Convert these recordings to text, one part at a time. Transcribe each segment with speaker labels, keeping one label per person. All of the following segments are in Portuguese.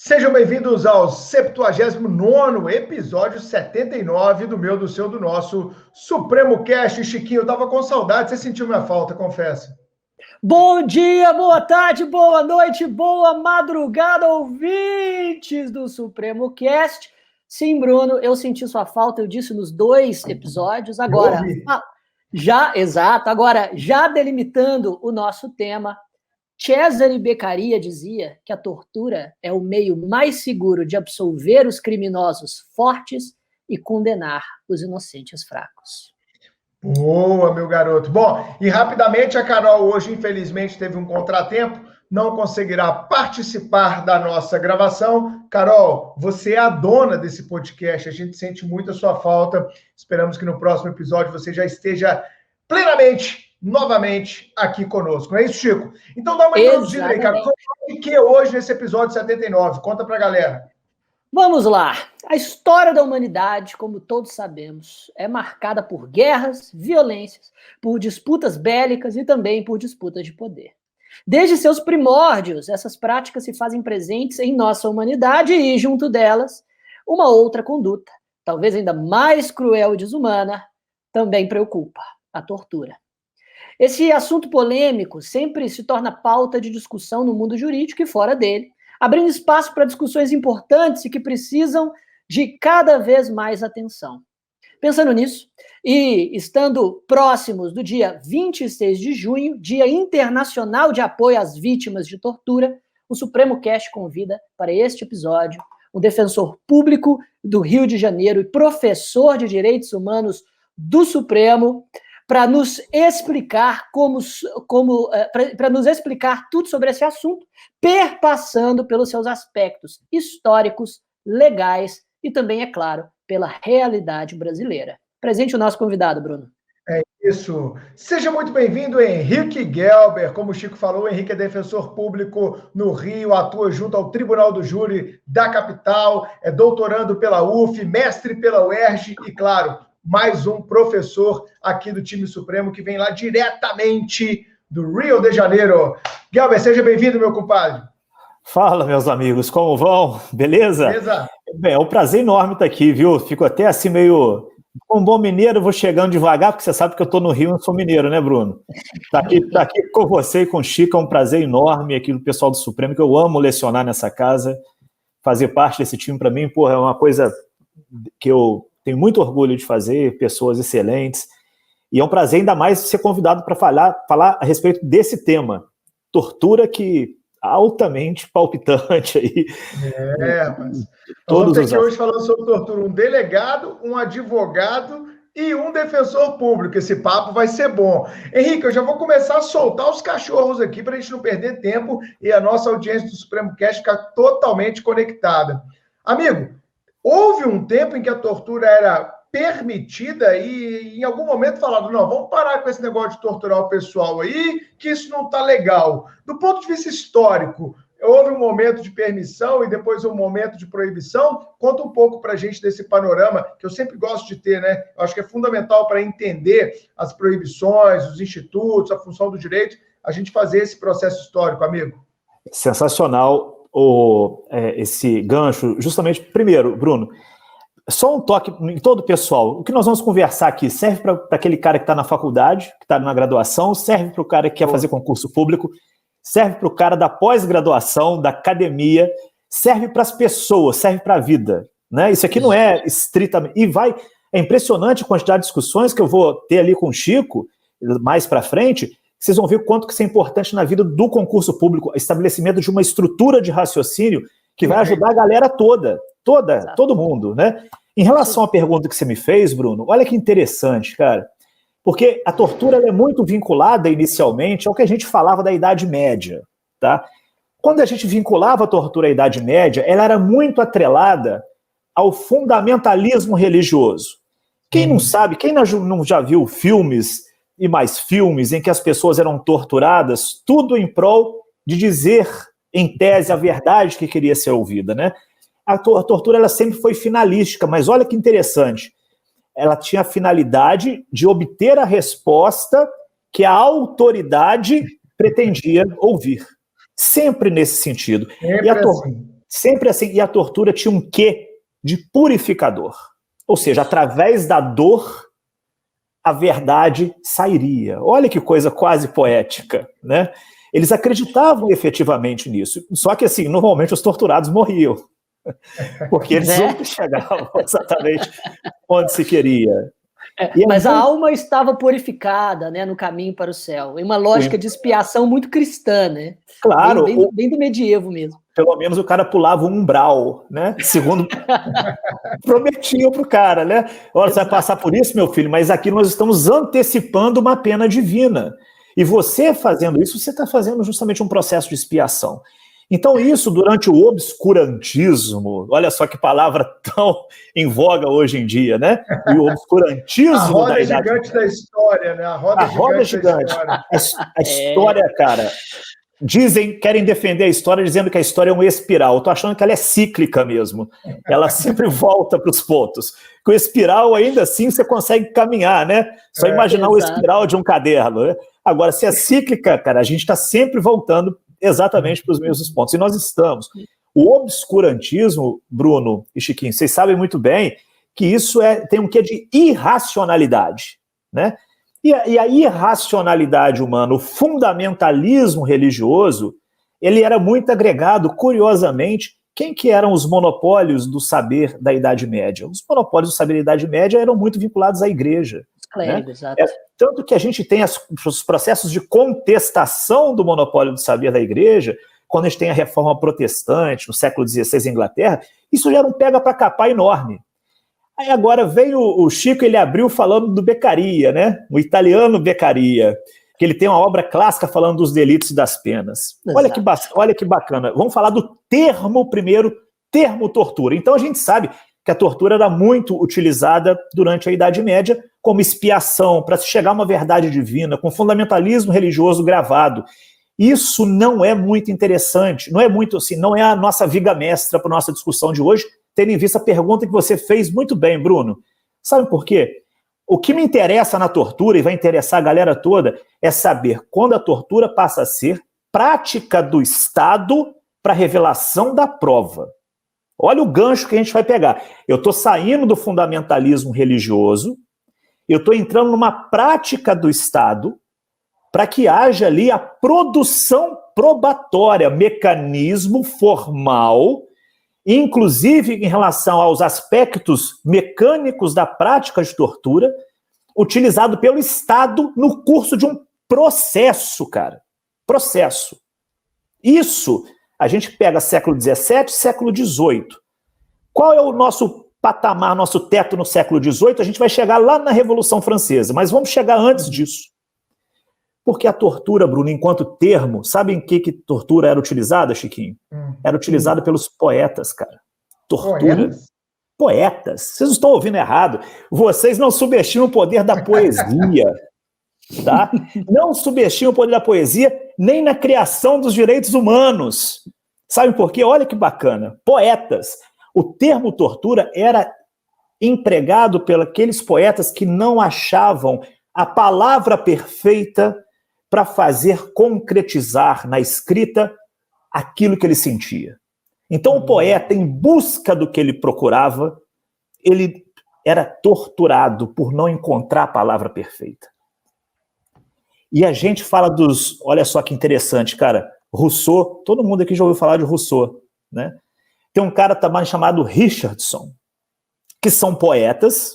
Speaker 1: Sejam bem-vindos ao 79º episódio 79 do meu, do seu, do nosso Supremo Cast. Chiquinho, eu tava com saudade, você sentiu minha falta, confesso.
Speaker 2: Bom dia, boa tarde, boa noite, boa madrugada, ouvintes do Supremo Cast. Sim, Bruno, eu senti sua falta, eu disse nos 2 episódios. Agora, já delimitando o nosso tema, Cesare Beccaria dizia que a tortura é o meio mais seguro de absolver os criminosos fortes e condenar os inocentes fracos.
Speaker 1: Boa, meu garoto. Bom, e rapidamente a Carol hoje, infelizmente, teve um contratempo, não conseguirá participar da nossa gravação. Carol, você é a dona desse podcast, a gente sente muito a sua falta. Esperamos que no próximo episódio você já esteja plenamente, novamente, aqui conosco. Não é isso, Chico? Então dá uma introduzida aí, cara. O que hoje nesse episódio 79? Conta pra galera.
Speaker 2: Vamos lá. A história da humanidade, como todos sabemos, é marcada por guerras, violências, por disputas bélicas e também por disputas de poder. Desde seus primórdios, essas práticas se fazem presentes em nossa humanidade e, junto delas, uma outra conduta, talvez ainda mais cruel e desumana, também preocupa: a tortura. Esse assunto polêmico sempre se torna pauta de discussão no mundo jurídico e fora dele, abrindo espaço para discussões importantes e que precisam de cada vez mais atenção. Pensando nisso, e estando próximos do dia 26 de junho, Dia Internacional de Apoio às Vítimas de Tortura, o Supremo Cast convida para este episódio um defensor público do Rio de Janeiro e professor de Direitos Humanos do Supremo, para nos explicar para nos explicar tudo sobre esse assunto, perpassando pelos seus aspectos históricos, legais e também, é claro, pela realidade brasileira. Presente o nosso convidado, Bruno.
Speaker 1: É isso. Seja muito bem-vindo, Henrique Gelber. Como o Chico falou, o Henrique é defensor público no Rio, atua junto ao Tribunal do Júri da capital, é doutorando pela UF, mestre pela UERJ e, claro, mais um professor aqui do time Supremo que vem lá diretamente do Rio de Janeiro. Gelber, seja bem-vindo, meu compadre.
Speaker 3: Fala, meus amigos, como vão? Beleza?
Speaker 1: Beleza.
Speaker 3: Bem, é um prazer enorme estar aqui, viu? Fico até assim meio... Como bom mineiro, eu vou chegando devagar, porque você sabe que eu estou no Rio e não sou mineiro, né, Bruno? Tá aqui com você e com o Chico, é um prazer enorme aqui do pessoal do Supremo, que eu amo lecionar nessa casa. Fazer parte desse time, para mim, porra, é uma coisa que eu tenho muito orgulho de fazer, pessoas excelentes, e é um prazer ainda mais ser convidado para falar a respeito desse tema, tortura, que altamente palpitante aí.
Speaker 1: Rapaz. Nós vamos ter aqui hoje falando sobre tortura um delegado, um advogado e um defensor público. Esse papo vai ser bom. Henrique, eu já vou começar a soltar os cachorros aqui para a gente não perder tempo e a nossa audiência do Supremo Cast ficar totalmente conectada. Amigo, houve um tempo em que a tortura era permitida e em algum momento falaram, não, vamos parar com esse negócio de torturar o pessoal aí, que isso não está legal. Do ponto de vista histórico, houve um momento de permissão e depois um momento de proibição. Conta um pouco para a gente desse panorama, que eu sempre gosto de ter, né? Eu acho que é fundamental para entender as proibições, os institutos, a função do direito, a gente fazer esse processo histórico, amigo.
Speaker 3: Sensacional esse gancho. Justamente, primeiro, Bruno, só um toque em todo o pessoal. O que nós vamos conversar aqui serve para aquele cara que está na faculdade, que está na graduação, serve para o cara que quer fazer concurso público, serve para o cara da pós-graduação, da academia, serve para as pessoas, serve para a vida, né? Isso aqui não é estritamente... É impressionante a quantidade de discussões que eu vou ter ali com o Chico, mais para frente, vocês vão ver o quanto que isso é importante na vida do concurso público, o estabelecimento de uma estrutura de raciocínio que vai ajudar a galera todo mundo, né? Em relação à pergunta que você me fez, Bruno, olha que interessante, cara, porque a tortura é muito vinculada inicialmente ao que a gente falava da Idade Média, tá? Quando a gente vinculava a tortura à Idade Média, ela era muito atrelada ao fundamentalismo religioso. Quem não sabe, quem não já viu filmes e mais filmes em que as pessoas eram torturadas, tudo em prol de dizer, em tese, a verdade que queria ser ouvida, né? A tortura ela sempre foi finalística, mas olha que interessante. Ela tinha a finalidade de obter a resposta que a autoridade pretendia ouvir. Sempre nesse sentido. Sempre assim, e a tortura tinha um quê de purificador. Ou seja, através da dor, a verdade sairia. Olha que coisa quase poética, né? Eles acreditavam efetivamente nisso. Só que, assim, normalmente os torturados morriam. Porque eles nunca chegavam exatamente onde se queria.
Speaker 2: Mas a alma estava purificada, né, no caminho para o céu. Em uma lógica de expiação muito cristã, né?
Speaker 3: Claro.
Speaker 2: Bem do medievo mesmo.
Speaker 3: Pelo menos o cara pulava o umbral, né? Segundo prometiam para o cara, né? Olha, você vai passar por isso, meu filho, mas aqui nós estamos antecipando uma pena divina. E você fazendo isso, você está fazendo justamente um processo de expiação. Então, isso durante o obscurantismo, olha só que palavra tão em voga hoje em dia, né? O obscurantismo.
Speaker 1: A roda gigante da história, né? A roda gigante da história.
Speaker 3: A história, cara. Querem defender a história dizendo que a história é uma espiral. Eu tô achando que ela é cíclica mesmo. Ela sempre volta para os pontos. Com o espiral, ainda assim, você consegue caminhar, né? Só imaginar o espiral de um caderno, né? Agora, se é cíclica, cara, a gente está sempre voltando exatamente para os mesmos pontos. E nós estamos. O obscurantismo, Bruno e Chiquinho, vocês sabem muito bem que isso tem um quê de irracionalidade, né? E a irracionalidade humana, o fundamentalismo religioso, ele era muito agregado, curiosamente, quem que eram os monopólios do saber da Idade Média? Os monopólios do saber da Idade Média eram muito vinculados à igreja. Né? Tanto que a gente tem os processos de contestação do monopólio do saber da igreja, quando a gente tem a reforma protestante, no século XVI, em Inglaterra, isso já era um pega para capar enorme. Aí agora veio o Chico, ele abriu falando do Beccaria, né? O italiano Beccaria, que ele tem uma obra clássica falando dos delitos e das penas. Olha que bacana. Vamos falar do termo primeiro, termo tortura. Então a gente sabe que a tortura era muito utilizada durante a Idade Média como expiação, para se chegar a uma verdade divina, com fundamentalismo religioso gravado. Isso não é muito interessante, não é muito assim, não é a nossa viga mestra para a nossa discussão de hoje, tendo em vista a pergunta que você fez muito bem, Bruno. Sabe por quê? O que me interessa na tortura, e vai interessar a galera toda, é saber quando a tortura passa a ser prática do Estado para revelação da prova. Olha o gancho que a gente vai pegar. Eu estou saindo do fundamentalismo religioso, eu estou entrando numa prática do Estado para que haja ali a produção probatória, mecanismo formal, inclusive em relação aos aspectos mecânicos da prática de tortura, utilizado pelo Estado no curso de um processo, cara. Processo. Isso, a gente pega século XVII, século XVIII. Qual é o nosso patamar, nosso teto no século XVIII? A gente vai chegar lá na Revolução Francesa, mas vamos chegar antes disso. Porque a tortura, Bruno, enquanto termo, sabe em que tortura era utilizada, Chiquinho? Era utilizada pelos poetas, cara. Tortura. Poetas. Vocês não estão ouvindo errado. Vocês não subestimam o poder da poesia. Tá? Não subestimam o poder da poesia nem na criação dos direitos humanos. Sabe por quê? Olha que bacana. Poetas. O termo tortura era empregado pelos aqueles poetas que não achavam a palavra perfeita para fazer concretizar na escrita aquilo que ele sentia. Então o poeta, em busca do que ele procurava, ele era torturado por não encontrar a palavra perfeita. E a gente fala dos... Olha só que interessante, cara. Rousseau, todo mundo aqui já ouviu falar de Rousseau, né? Tem um cara também chamado Richardson, que são poetas.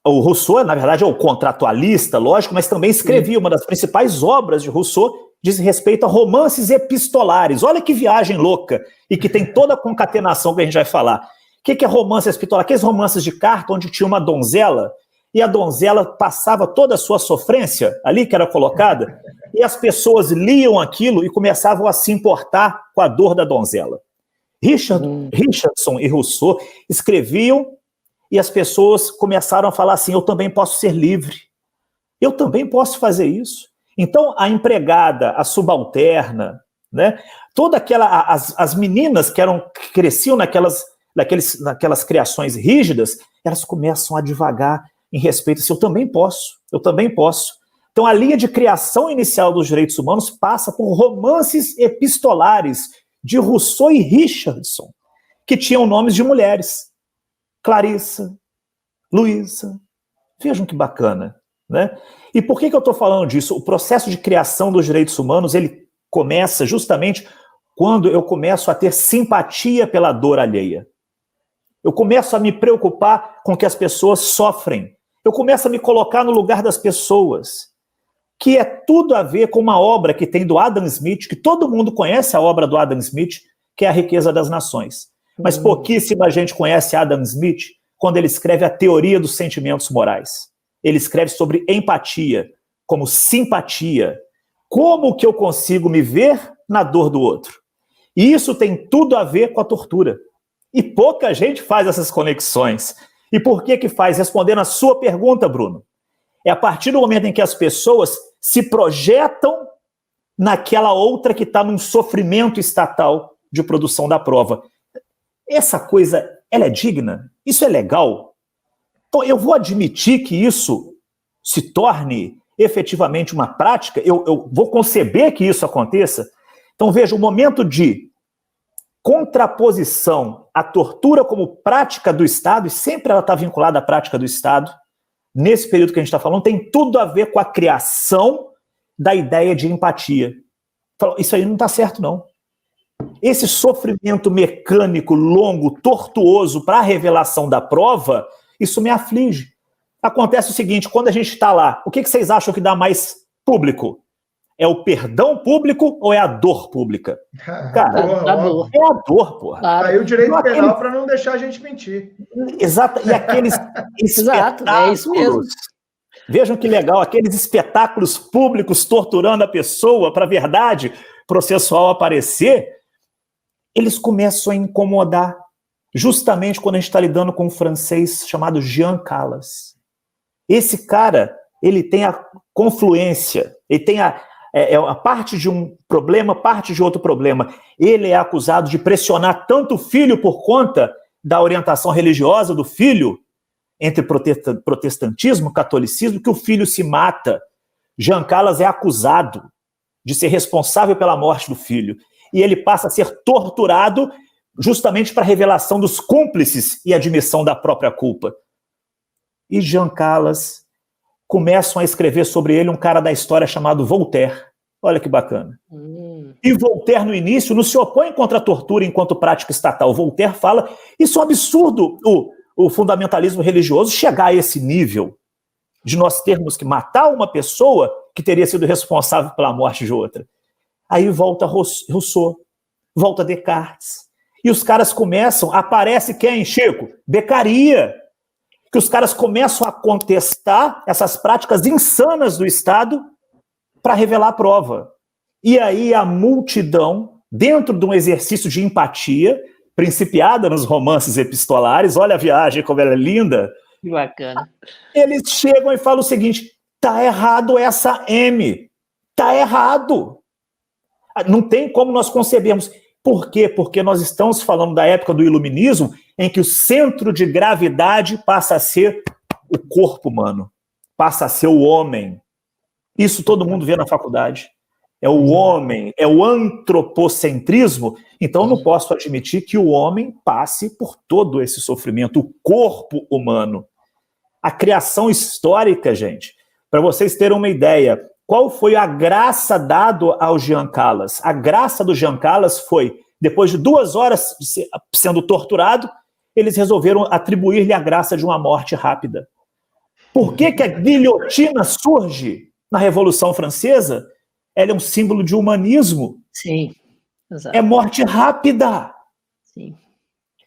Speaker 3: O Rousseau, na verdade, é o contratualista, lógico, mas também escrevia uma das principais obras de Rousseau, diz respeito a romances epistolares. Olha que viagem louca, e que tem toda a concatenação que a gente vai falar. O que é romance epistolar? Aqueles romances de carta onde tinha uma donzela, e a donzela passava toda a sua sofrência ali, que era colocada, e as pessoas liam aquilo e começavam a se importar com a dor da donzela. Richardson e Rousseau escreviam e as pessoas começaram a falar assim, eu também posso ser livre, eu também posso fazer isso. Então a empregada, a subalterna, né, toda aquela, as meninas que cresciam naquelas criações rígidas, elas começam a divagar em respeito a isso, eu também posso. Então a linha de criação inicial dos direitos humanos passa por romances epistolares, de Rousseau e Richardson, que tinham nomes de mulheres. Clarissa, Luísa. Vejam que bacana, né? E por que eu estou falando disso? O processo de criação dos direitos humanos, ele começa justamente quando eu começo a ter simpatia pela dor alheia. Eu começo a me preocupar com que as pessoas sofrem. Eu começo a me colocar no lugar das pessoas, que é tudo a ver com uma obra que tem do Adam Smith, que todo mundo conhece a obra do Adam Smith, que é A Riqueza das Nações. Mas pouquíssima gente conhece Adam Smith quando ele escreve a Teoria dos Sentimentos Morais. Ele escreve sobre empatia, como simpatia. Como que eu consigo me ver na dor do outro? E isso tem tudo a ver com a tortura. E pouca gente faz essas conexões. E por que faz? Respondendo a sua pergunta, Bruno. É a partir do momento em que as pessoas se projetam naquela outra que está num sofrimento estatal de produção da prova. Essa coisa, ela é digna? Isso é legal? Então, eu vou admitir que isso se torne efetivamente uma prática, eu vou conceber que isso aconteça. Então, veja, o momento de contraposição à tortura como prática do Estado, e sempre ela está vinculada à prática do Estado, nesse período que a gente está falando, tem tudo a ver com a criação da ideia de empatia. Isso aí não está certo, não. Esse sofrimento mecânico, longo, tortuoso para a revelação da prova, isso me aflige. Acontece o seguinte, quando a gente está lá, o que vocês acham que dá mais público? É o perdão público ou é a dor pública? Cara,
Speaker 2: a dor.
Speaker 3: É a dor, porra.
Speaker 1: Claro. Aí o direito penal para não deixar a gente mentir.
Speaker 3: Exato, e aqueles
Speaker 2: Exato, é isso mesmo.
Speaker 3: Vejam que legal, aqueles espetáculos públicos torturando a pessoa para a verdade processual aparecer, eles começam a incomodar, justamente quando a gente está lidando com um francês chamado Jean Calas. Esse cara, ele tem a confluência, ele tem a parte de um problema, parte de outro problema. Ele é acusado de pressionar tanto o filho por conta da orientação religiosa do filho, entre protestantismo e catolicismo, que o filho se mata. Jean Calas é acusado de ser responsável pela morte do filho. E ele passa a ser torturado justamente para a revelação dos cúmplices e admissão da própria culpa. E Jean Calas começam a escrever sobre ele um cara da história chamado Voltaire. Olha que bacana. E Voltaire, no início, não se opõe contra a tortura enquanto prática estatal. Voltaire fala, isso é um absurdo, o fundamentalismo religioso chegar a esse nível de nós termos que matar uma pessoa que teria sido responsável pela morte de outra. Aí volta Rousseau, volta Descartes. E os caras começam, aparece quem, Chico? Beccaria. Que os caras começam a contestar essas práticas insanas do Estado para revelar a prova. E aí a multidão, dentro de um exercício de empatia, principiada nos romances epistolares, olha a viagem como ela é linda.
Speaker 2: Que bacana.
Speaker 3: Eles chegam e falam o seguinte, tá errado essa M, tá errado. Não tem como nós concebermos. Por quê? Porque nós estamos falando da época do iluminismo, em que o centro de gravidade passa a ser o corpo humano, passa a ser o homem. Isso todo mundo vê na faculdade. É o homem, é o antropocentrismo. Então eu não posso admitir que o homem passe por todo esse sofrimento, o corpo humano. A criação histórica, gente, para vocês terem uma ideia, qual foi a graça dada ao Jean Calas? A graça do Jean Calas foi, depois de 2 horas sendo torturado, eles resolveram atribuir-lhe a graça de uma morte rápida. Por que a guilhotina surge na Revolução Francesa? Ela é um símbolo de humanismo.
Speaker 2: Sim, exato.
Speaker 3: É morte rápida.
Speaker 2: Sim.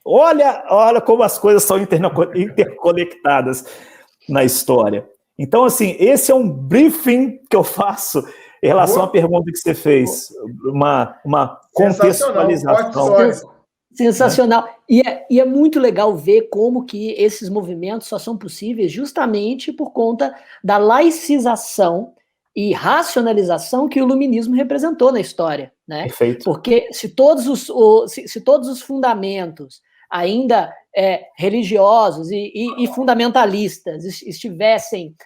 Speaker 3: Olha como as coisas são interconectadas na história. Então, assim, esse é um briefing que eu faço em relação à pergunta que você fez. Uma contextualização.
Speaker 2: Sensacional. E é muito legal ver como que esses movimentos só são possíveis justamente por conta da laicização e racionalização que o iluminismo representou na história, né?
Speaker 3: Perfeito.
Speaker 2: Porque se todos os fundamentos ainda religiosos e fundamentalistas estivessem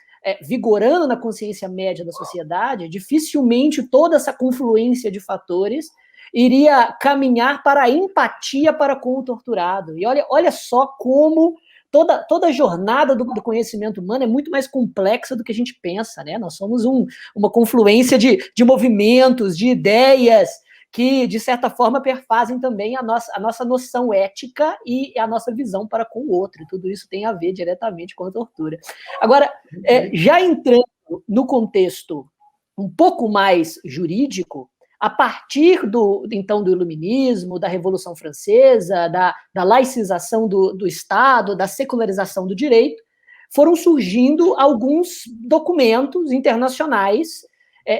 Speaker 2: vigorando na consciência média da sociedade, dificilmente toda essa confluência de fatores iria caminhar para a empatia para com o torturado. E olha só como toda a jornada do conhecimento humano é muito mais complexa do que a gente pensa, né? Nós somos uma confluência de movimentos, de ideias, que, de certa forma, perfazem também a nossa noção ética e a nossa visão para com o outro. E tudo isso tem a ver diretamente com a tortura. Agora, já entrando no contexto um pouco mais jurídico, a partir então do Iluminismo, da Revolução Francesa, da laicização do Estado, da secularização do direito, foram surgindo alguns documentos internacionais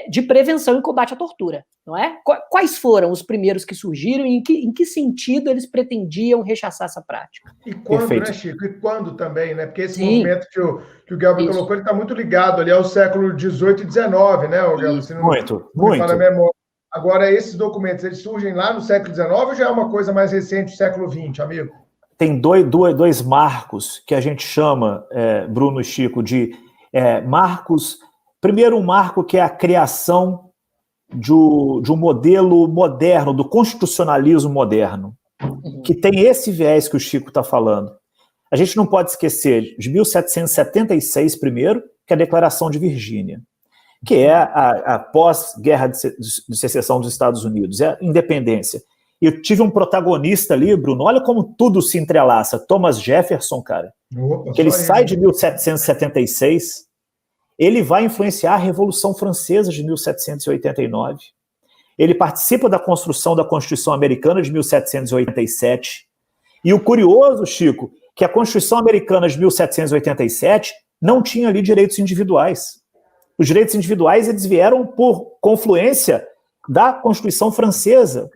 Speaker 2: de prevenção e combate à tortura, não é? Quais foram os primeiros que surgiram e em que sentido eles pretendiam rechaçar essa prática?
Speaker 1: E quando, perfeito, né, Chico? E quando também, né? Porque esse movimento que o Gabriel colocou, ele está muito ligado ali ao século XVIII e XIX, né, Gabriel?
Speaker 3: Muito.
Speaker 1: Fala a memória. Agora, esses documentos, eles surgem lá no século XIX ou já é uma coisa mais recente do século XX, amigo?
Speaker 3: Tem dois marcos que a gente chama, Bruno e Chico, de marcos. Primeiro, um marco que é a criação de um modelo moderno, do constitucionalismo moderno, que tem esse viés que o Chico está falando. A gente não pode esquecer de 1776, primeiro, que é a Declaração de Virgínia, que é a pós-guerra de secessão dos Estados Unidos, é a independência. E eu tive um protagonista ali, Bruno, olha como tudo se entrelaça, Thomas Jefferson, cara, que ele sai de 1776, ele vai influenciar a Revolução Francesa de 1789, ele participa da construção da Constituição Americana de 1787, e o curioso, Chico, que a Constituição Americana de 1787 não tinha ali direitos individuais. Os direitos individuais, eles vieram por confluência da Constituição Francesa.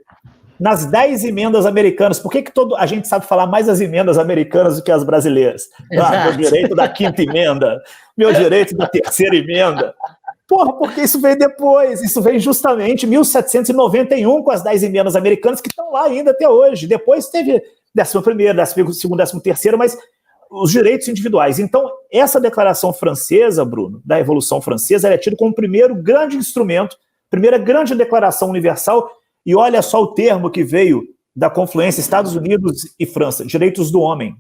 Speaker 3: Nas 10 emendas americanas, por que a gente sabe falar mais as emendas americanas do que as brasileiras? Meu direito da 5ª emenda, meu direito da 3ª emenda. Porra, porque isso veio depois, isso veio justamente em 1791 com as 10 emendas americanas que estão lá ainda até hoje. Depois teve 11ª, 12ª, 13ª, mas os direitos individuais. Então, essa declaração francesa, Bruno, da Revolução Francesa, ela é tida como o primeiro grande instrumento, primeira grande declaração universal, e olha só o termo que veio da confluência Estados Unidos e França, direitos do homem,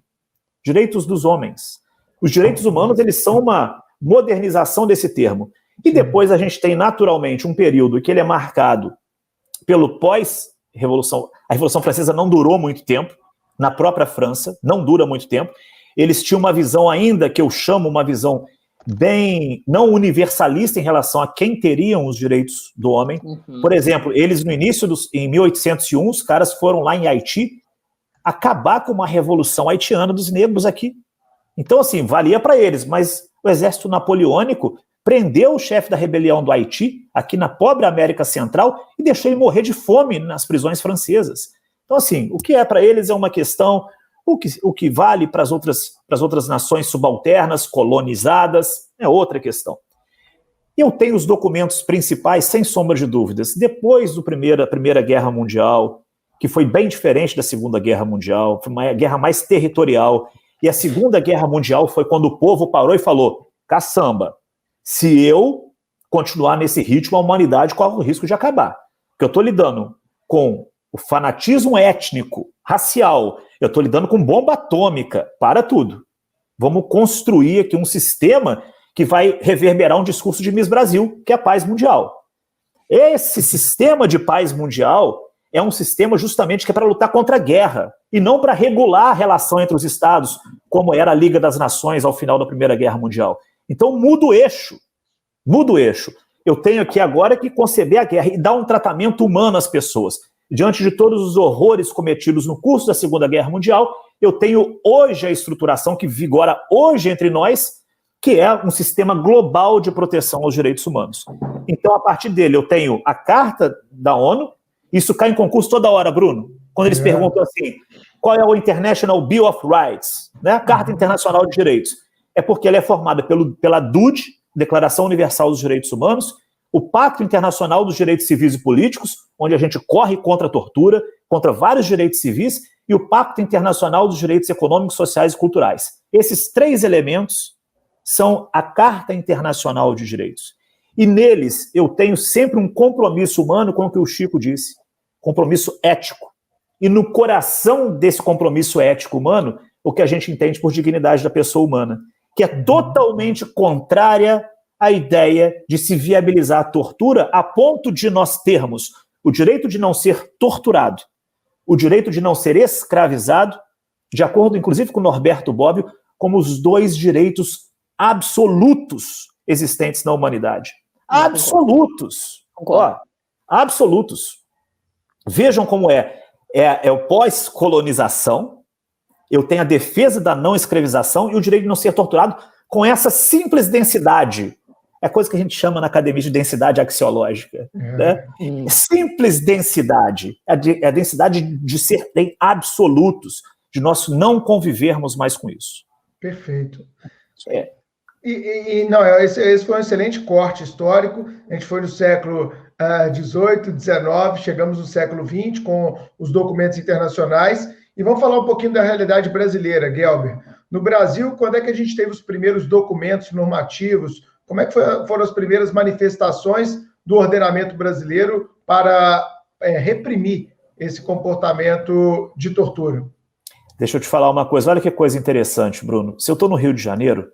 Speaker 3: direitos dos homens. Os direitos humanos, eles são uma modernização desse termo. E depois a gente tem, naturalmente, um período que ele é marcado pelo pós-revolução. A Revolução Francesa não durou muito tempo, na própria França, não dura muito tempo. Eles tinham uma visão ainda, que eu chamo uma visão bem não universalista em relação a quem teriam os direitos do homem. Por exemplo, eles no início, em 1801, os caras foram lá em Haiti acabar com uma revolução haitiana dos negros aqui. Então, assim, valia para eles, mas o exército napoleônico prendeu o chefe da rebelião do Haiti, aqui na pobre América Central, e deixou ele morrer de fome nas prisões francesas. Então, assim, o que é para eles é uma questão, o que vale para as outras nações subalternas, colonizadas, é outra questão. Eu tenho os documentos principais, sem sombra de dúvidas, depois da Primeira Guerra Mundial, que foi bem diferente da Segunda Guerra Mundial, foi uma guerra mais territorial, e a Segunda Guerra Mundial foi quando o povo parou e falou, caçamba, se eu continuar nesse ritmo, a humanidade corre o risco de acabar. Porque eu estou lidando com o fanatismo étnico, racial, eu estou lidando com bomba atômica, para tudo. Vamos construir aqui um sistema que vai reverberar um discurso de Miss Brasil, que é a paz mundial. Esse sistema de paz mundial é um sistema justamente que é para lutar contra a guerra, e não para regular a relação entre os estados, como era a Liga das Nações ao final da Primeira Guerra Mundial. Então muda o eixo, Eu tenho aqui agora que conceber a guerra e dar um tratamento humano às pessoas. Diante de todos os horrores cometidos no curso da Segunda Guerra Mundial, eu tenho hoje a estruturação que vigora hoje entre nós, que é um sistema global de proteção aos direitos humanos. Então, a partir dele, eu tenho a Carta da ONU, isso cai em concurso toda hora, Bruno, quando eles perguntam assim, qual é o International Bill of Rights, né? A Carta Internacional de Direitos. É porque ela é formada pela DUD, Declaração Universal dos Direitos Humanos, o Pacto Internacional dos Direitos Civis e Políticos, onde a gente corre contra a tortura, contra vários direitos civis, e o Pacto Internacional dos Direitos Econômicos, Sociais e Culturais. Esses 3 elementos são a Carta Internacional de Direitos. E neles eu tenho sempre um compromisso humano com o que o Chico disse, compromisso ético. E no coração desse compromisso ético humano, o que a gente entende por dignidade da pessoa humana, que é totalmente contrária à ideia de se viabilizar a tortura a ponto de nós termos o direito de não ser torturado, o direito de não ser escravizado, de acordo, inclusive, com Norberto Bobbio, como os dois direitos absolutos existentes na humanidade. Absolutos. Ó, absolutos. Vejam como é o pós-colonização, eu tenho a defesa da não escravização e o direito de não ser torturado com essa simples densidade. É coisa que a gente chama na academia de densidade axiológica. Né? Simples densidade. É a densidade de serem absolutos, de nós não convivermos mais com isso.
Speaker 1: Perfeito. Esse foi um excelente corte histórico. A gente foi no século XVIII, XIX, chegamos no século XX com os documentos internacionais. E vamos falar um pouquinho da realidade brasileira, Guelber. No Brasil, quando é que a gente teve os primeiros documentos normativos? Como é que foram as primeiras manifestações do ordenamento brasileiro para reprimir esse comportamento de tortura?
Speaker 3: Deixa eu te falar uma coisa. Olha que coisa interessante, Bruno. Se eu estou no Rio de Janeiro,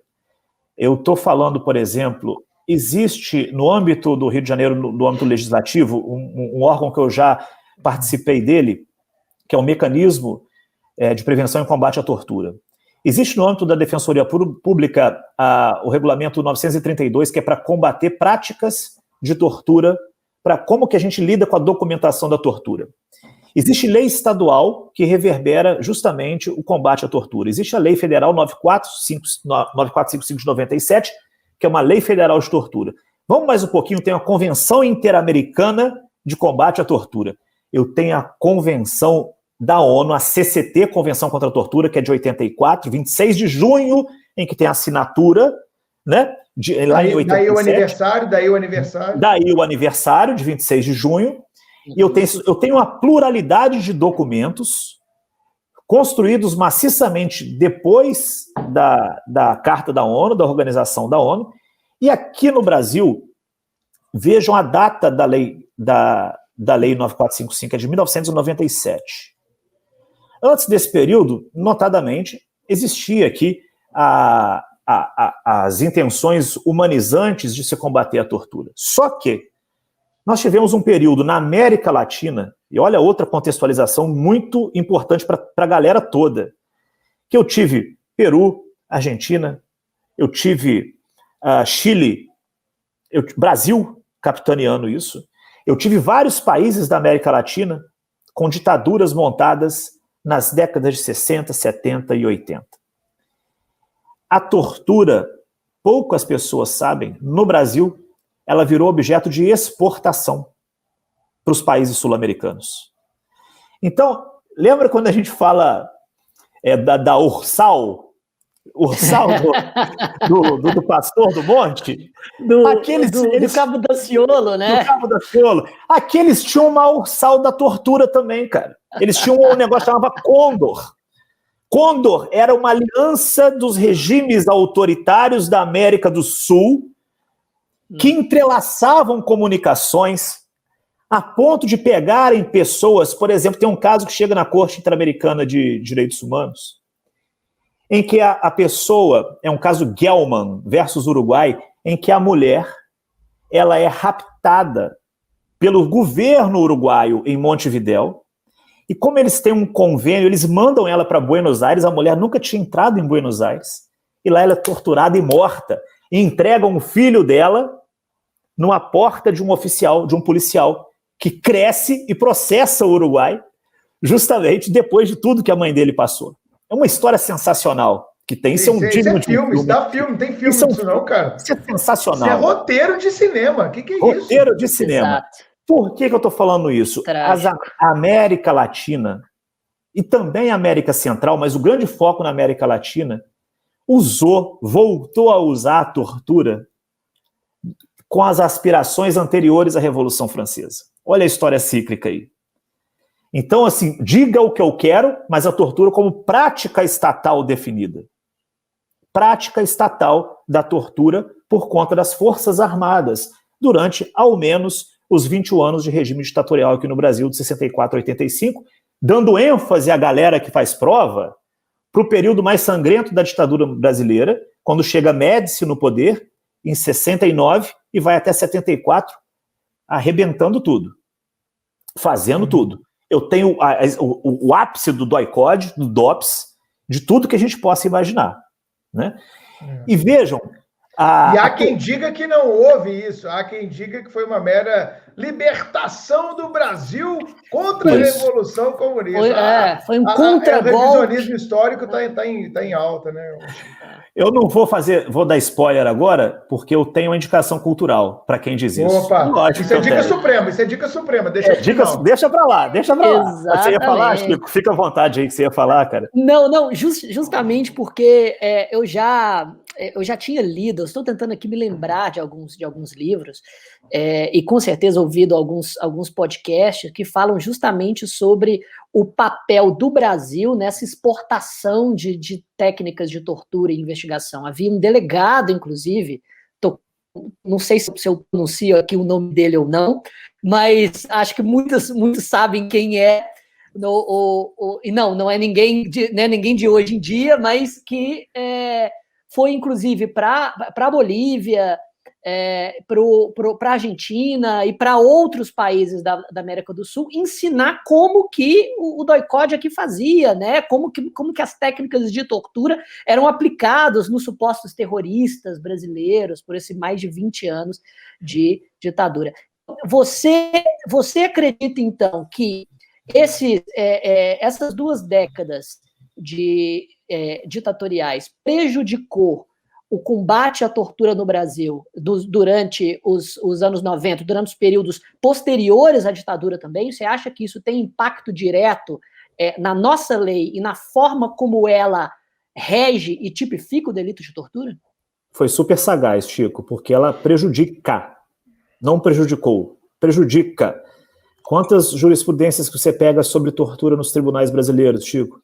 Speaker 3: eu estou falando, por exemplo, existe no âmbito do Rio de Janeiro, no âmbito legislativo, um órgão que eu já participei dele, que é o Mecanismo de Prevenção e Combate à Tortura. Existe no âmbito da Defensoria Pública o Regulamento 932, que é para combater práticas de tortura, para como que a gente lida com a documentação da tortura. Existe lei estadual que reverbera justamente o combate à tortura. Existe a Lei Federal 9455 de 97, que é uma lei federal de tortura. Vamos mais um pouquinho, tem a Convenção Interamericana de Combate à Tortura. Eu tenho a Convenção da ONU, a CCT, Convenção contra a Tortura, que é de 84, 26 de junho, em que tem a assinatura, né? Lá em 87.
Speaker 1: Daí o aniversário
Speaker 3: de 26 de junho. E eu tenho uma pluralidade de documentos construídos maciçamente depois da Carta da ONU, da Organização da ONU. E aqui no Brasil, vejam a data da lei 9455, é de 1997. Antes desse período, notadamente, existia aqui as intenções humanizantes de se combater a tortura. Só que nós tivemos um período na América Latina, e olha outra contextualização muito importante para a galera toda, que eu tive Peru, Argentina, eu tive Chile, Brasil capitaneando isso, eu tive vários países da América Latina com ditaduras montadas nas décadas de 60, 70 e 80. A tortura, poucas pessoas sabem, no Brasil, ela virou objeto de exportação para os países sul-americanos. Então, lembra quando a gente fala da Ursal do Pastor do Monte?
Speaker 2: Do Cabo Daciolo, né?
Speaker 3: Do Cabo Daciolo. Aqueles tinham uma Ursal da tortura também, cara. Eles tinham um negócio que chamava Condor. Condor era uma aliança dos regimes autoritários da América do Sul que entrelaçavam comunicações a ponto de pegarem pessoas. Por exemplo, tem um caso que chega na Corte Interamericana de Direitos Humanos, em que a pessoa, é um caso Gelman versus Uruguai, em que a mulher ela é raptada pelo governo uruguaio em Montevidéu, e como eles têm um convênio, eles mandam ela para Buenos Aires, a mulher nunca tinha entrado em Buenos Aires, e lá ela é torturada e morta, e entregam o filho dela numa porta de um oficial, de um policial, que cresce e processa o Uruguai, justamente depois de tudo que a mãe dele passou. É uma história sensacional que tem. Isso é um digno de filme.
Speaker 1: Isso dá filme, tem filme disso não, cara.
Speaker 3: Isso é sensacional.
Speaker 1: Isso é roteiro de cinema. O que é isso?
Speaker 3: Roteiro de cinema. Exato. Por que eu estou falando isso? A América Latina, e também a América Central, mas o grande foco na América Latina, voltou a usar a tortura com as aspirações anteriores à Revolução Francesa. Olha a história cíclica aí. Então, assim, diga o que eu quero, mas a tortura como prática estatal definida. Prática estatal da tortura por conta das Forças Armadas, durante, ao menos, os 21 anos de regime ditatorial aqui no Brasil, de 64 a 85, dando ênfase à galera que faz prova para o período mais sangrento da ditadura brasileira, quando chega Médici no poder, em 69, e vai até 74, arrebentando tudo, fazendo tudo. Eu tenho o ápice do DOI-CODE, do DOPS, de tudo que a gente possa imaginar, né? E vejam...
Speaker 1: E há quem diga que não houve isso, há quem diga que foi uma mera libertação do Brasil contra a Revolução Comunista.
Speaker 2: Foi um contra-golpe.
Speaker 1: O revisionismo histórico está em alta, né?
Speaker 3: Eu não vou dar spoiler agora, porque eu tenho uma indicação cultural para quem diz isso.
Speaker 1: Opa, lógico, isso é dica suprema,
Speaker 3: deixa para lá. Você ia falar, Chico? Fica à vontade aí que você ia falar, cara.
Speaker 2: Não, justamente porque eu já tinha lido, eu estou tentando aqui me lembrar de alguns livros, e com certeza ouvido alguns podcasts que falam justamente sobre o papel do Brasil nessa exportação de técnicas de tortura e investigação. Havia um delegado, inclusive, não sei se eu pronuncio aqui o nome dele ou não, mas acho que muitos sabem quem é, e não é ninguém de hoje em dia, mas que foi, inclusive, para a Bolívia, para a Argentina e para outros países da América do Sul, ensinar como que o DOI-CODE aqui fazia, né? Como que as técnicas de tortura eram aplicadas nos supostos terroristas brasileiros por esses mais de 20 anos de ditadura. Você acredita, então, que essas 2 décadas ditatoriais prejudicou o combate à tortura no Brasil durante os anos 90, durante os períodos posteriores à ditadura também? Você acha que isso tem impacto direto na nossa lei e na forma como ela rege e tipifica o delito de tortura?
Speaker 3: Foi super sagaz, Chico, porque ela prejudica, não prejudicou, prejudica. Quantas jurisprudências que você pega sobre tortura nos tribunais brasileiros, Chico?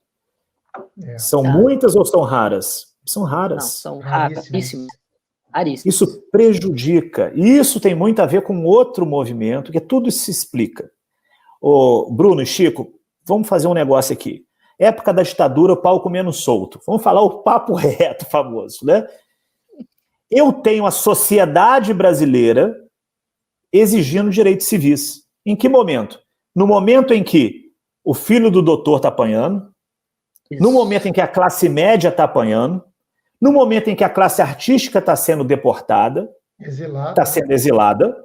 Speaker 3: São muitas ou são raras? São raras.
Speaker 2: Não, são raríssimas.
Speaker 3: Isso prejudica. E isso tem muito a ver com outro movimento, que tudo se explica. Bruno e Chico, vamos fazer um negócio aqui. Época da ditadura, o pau comendo solto. Vamos falar o papo reto famoso, né? Eu tenho a sociedade brasileira exigindo direitos civis. Em que momento? No momento em que o filho do doutor está apanhando, no momento em que a classe média está apanhando, no momento em que a classe artística está sendo deportada, está sendo exilada,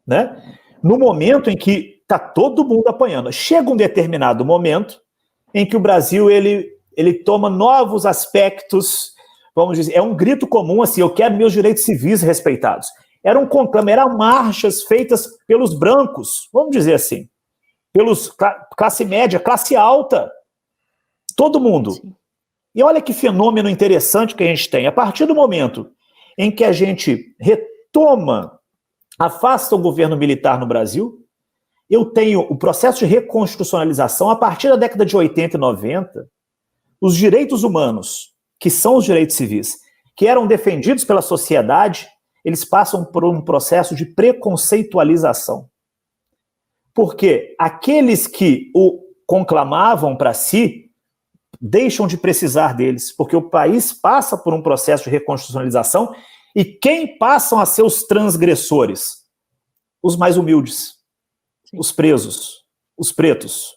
Speaker 3: né? No momento em que está todo mundo apanhando. Chega um determinado momento em que o Brasil ele toma novos aspectos, vamos dizer, é um grito comum assim, eu quero meus direitos civis respeitados. Era um conclame, eram marchas feitas pelos brancos, vamos dizer assim, pelos classe média, classe alta, todo mundo. Sim. E olha que fenômeno interessante que a gente tem. A partir do momento em que a gente retoma, afasta o governo militar no Brasil, eu tenho o processo de reconstitucionalização. A partir da década de 80 e 90, os direitos humanos, que são os direitos civis, que eram defendidos pela sociedade, eles passam por um processo de preconceitualização. Porque aqueles que o conclamavam para si deixam de precisar deles, porque o país passa por um processo de reconstitucionalização e quem passam a ser os transgressores? Os mais humildes, sim, os presos, os pretos.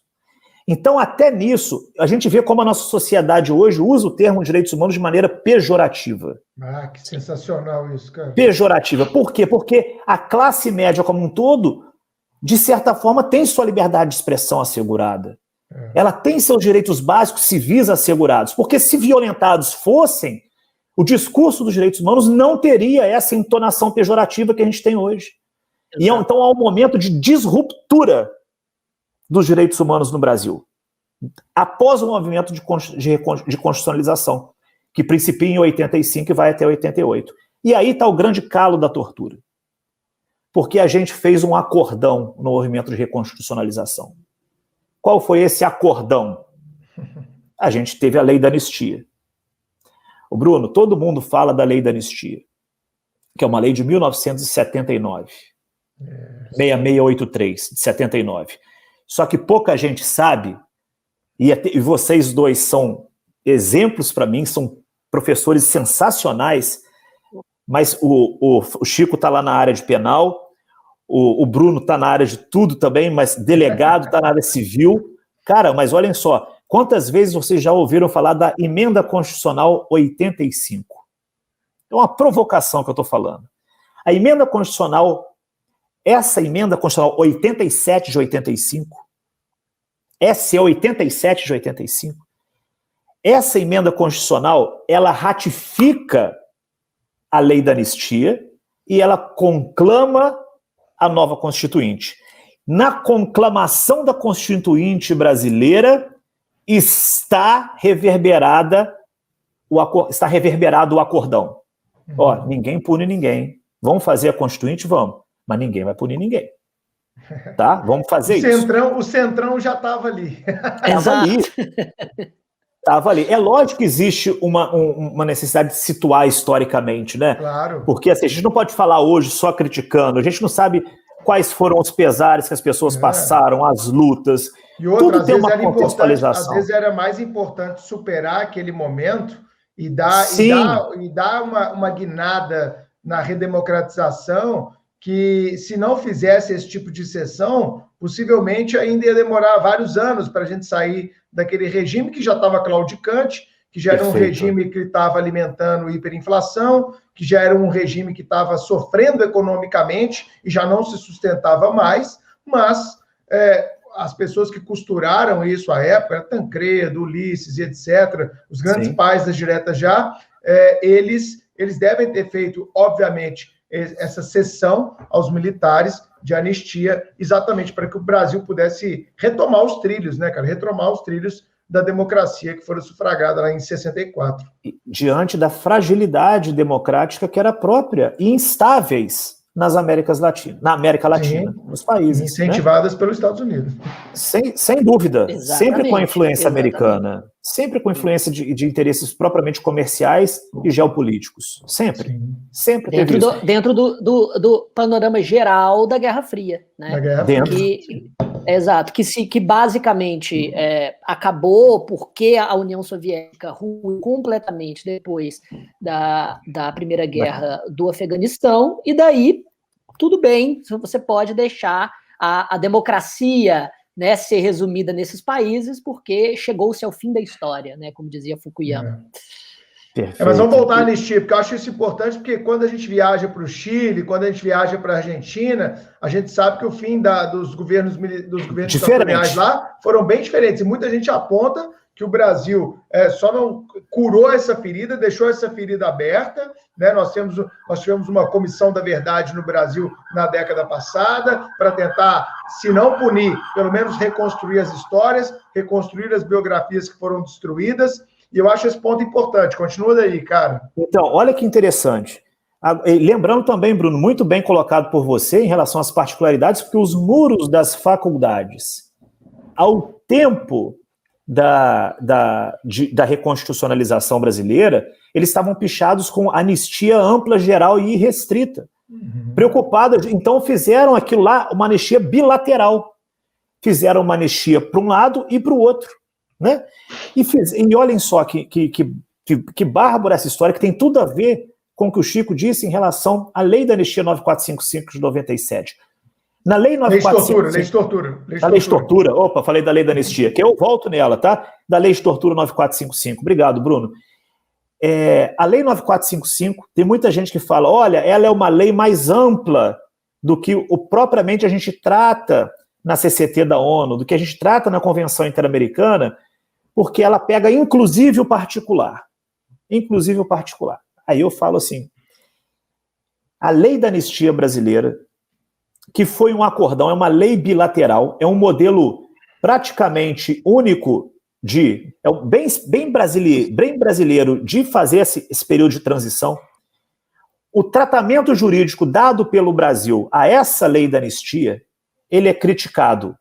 Speaker 3: Então, até nisso, a gente vê como a nossa sociedade hoje usa o termo direitos humanos de maneira pejorativa.
Speaker 1: Ah, que sensacional isso, cara.
Speaker 3: Pejorativa. Por quê? Porque a classe média como um todo, de certa forma, tem sua liberdade de expressão assegurada. Ela tem seus direitos básicos civis assegurados, porque se violentados fossem, o discurso dos direitos humanos não teria essa entonação pejorativa que a gente tem hoje. E então há um momento de disruptura dos direitos humanos no Brasil, após o movimento de constitucionalização, que principia em 85 e vai até 88. E aí está o grande calo da tortura. Porque a gente fez um acordão no movimento de reconstitucionalização. Qual foi esse acordão? A gente teve a lei da anistia. O Bruno, todo mundo fala da lei da anistia, que é uma lei de 1979. 6683, de 79. Só que pouca gente sabe, e vocês dois são exemplos para mim, são professores sensacionais, mas o Chico está lá na área de penal, o Bruno está na área de tudo também, mas delegado está na área civil. Cara, mas olhem só, quantas vezes vocês já ouviram falar da Emenda Constitucional 85? É uma provocação que eu estou falando. A Emenda Constitucional, essa Emenda Constitucional 87 de 85, essa é 87 de 85, essa Emenda Constitucional, ela ratifica a lei da anistia e ela conclama a nova Constituinte. Na conclamação da Constituinte brasileira está reverberado o acordão. Ó, ninguém pune ninguém. Vamos fazer a Constituinte? Vamos. Mas ninguém vai punir ninguém. Tá? Vamos fazer isso.
Speaker 1: O Centrão já estava ali.
Speaker 3: Estava ali. É lógico que existe uma necessidade de situar historicamente, né?
Speaker 1: Claro.
Speaker 3: Porque assim, a gente não pode falar hoje só criticando, a gente não sabe quais foram os pesares que as pessoas passaram, as lutas.
Speaker 1: E outra,
Speaker 3: tudo tem uma contextualização.
Speaker 1: Às vezes era mais importante superar aquele momento e dar uma guinada na redemocratização, que se não fizesse esse tipo de sessão, possivelmente ainda ia demorar vários anos para a gente sair daquele regime que já estava claudicante, que já era um regime que estava alimentando hiperinflação, que já era um regime que estava sofrendo economicamente e já não se sustentava mais, mas as pessoas que costuraram isso à época, Tancredo, Ulisses e etc., os grandes pais das diretas já, eles devem ter feito, obviamente, essa cessão aos militares de anistia, exatamente para que o Brasil pudesse retomar os trilhos, né, cara? Retomar os trilhos da democracia que foram sufragadas lá em 64.
Speaker 3: Diante da fragilidade democrática que era própria e instáveis na América Latina, nos países.
Speaker 1: Incentivadas pelos Estados Unidos.
Speaker 3: Sem dúvida. Sempre com a influência americana. Sempre com influência de interesses propriamente comerciais e geopolíticos. Sempre. Sim. Sempre teve isso.
Speaker 2: Dentro do panorama geral da Guerra Fria. Né?
Speaker 1: Da Guerra
Speaker 2: Fria. Exato. Que basicamente acabou porque a União Soviética ruiu completamente depois da Primeira Guerra do Afeganistão, e daí tudo bem, você pode deixar a democracia, né, ser resumida nesses países, porque chegou-se ao fim da história, né, como dizia Fukuyama.
Speaker 1: Mas vamos voltar à anistia, porque eu acho isso importante, porque quando a gente viaja para o Chile, quando a gente viaja para a Argentina, a gente sabe que o fim dos governos ditatoriais lá foram bem diferentes, e muita gente aponta que o Brasil só não curou essa ferida, deixou essa ferida aberta, né? Nós tivemos uma comissão da verdade no Brasil na década passada, para tentar, se não punir, pelo menos reconstruir as histórias, reconstruir as biografias que foram destruídas, e eu acho esse ponto importante. Continua daí, cara.
Speaker 3: Então, olha que interessante. Lembrando também, Bruno, muito bem colocado por você em relação às particularidades, porque os muros das faculdades, ao tempo da reconstitucionalização brasileira, eles estavam pichados com anistia ampla, geral e irrestrita. Preocupados, então fizeram aquilo lá, uma anistia bilateral. Fizeram uma anistia para um lado e para o outro. Né? E olhem só que bárbara essa história, que tem tudo a ver com o que o Chico disse em relação à lei da anistia 9455 de 97. Na lei 9455... Lei de tortura. Opa, falei da lei da anistia, que eu volto nela, tá? Da lei de tortura 9455. Obrigado, Bruno. A lei 9455, tem muita gente que fala, olha, ela é uma lei mais ampla do que propriamente a gente trata na CCT da ONU, do que a gente trata na Convenção Interamericana, porque ela pega inclusive o particular. Inclusive o particular. Aí eu falo assim, a lei da anistia brasileira, que foi um acordão, é uma lei bilateral, é um modelo praticamente único bem brasileiro de fazer esse período de transição. O tratamento jurídico dado pelo Brasil a essa lei da anistia, ele é criticado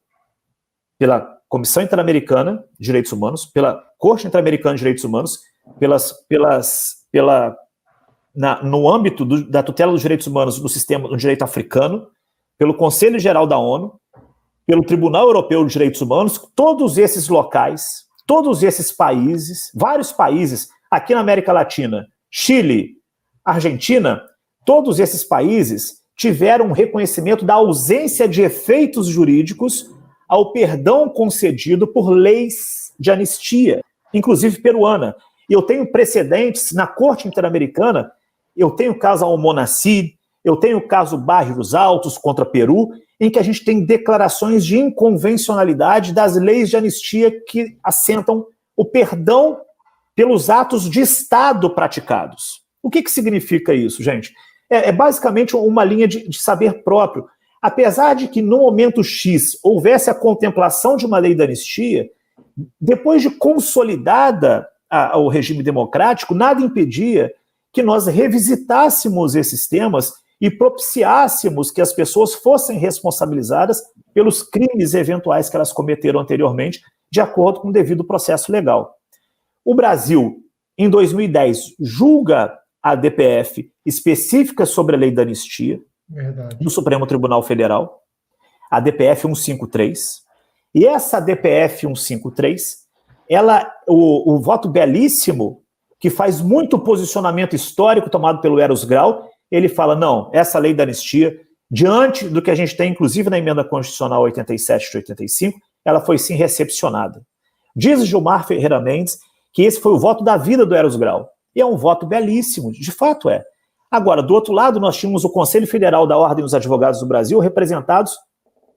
Speaker 3: pela Comissão Interamericana de Direitos Humanos, pela Corte Interamericana de Direitos Humanos, no âmbito da tutela dos direitos humanos no sistema do direito africano, pelo Conselho Geral da ONU, pelo Tribunal Europeu de Direitos Humanos, todos esses locais, todos esses países, vários países, aqui na América Latina, Chile, Argentina, todos esses países tiveram um reconhecimento da ausência de efeitos jurídicos ao perdão concedido por leis de anistia, inclusive peruana. E eu tenho precedentes na Corte Interamericana, eu tenho o caso Almonacid, eu tenho o caso Barros Altos contra Peru, em que a gente tem declarações de inconvencionalidade das leis de anistia que assentam o perdão pelos atos de Estado praticados. O que significa isso, gente? É basicamente uma linha de saber próprio. Apesar de que no momento X houvesse a contemplação de uma lei da anistia, depois de consolidada o regime democrático, nada impedia que nós revisitássemos esses temas e propiciássemos que as pessoas fossem responsabilizadas pelos crimes eventuais que elas cometeram anteriormente, de acordo com o devido processo legal. O Brasil, em 2010, julga a DPF específica sobre a lei da anistia, do Supremo Tribunal Federal, a DPF 153, e essa DPF 153, o voto belíssimo, que faz muito posicionamento histórico tomado pelo Eros Grau, ele fala, não, essa lei da anistia, diante do que a gente tem, inclusive na emenda constitucional 87 de 85, ela foi sim recepcionada. Diz Gilmar Ferreira Mendes que esse foi o voto da vida do Eros Grau, e é um voto belíssimo, de fato é. Agora, do outro lado, nós tínhamos o Conselho Federal da Ordem dos Advogados do Brasil, representados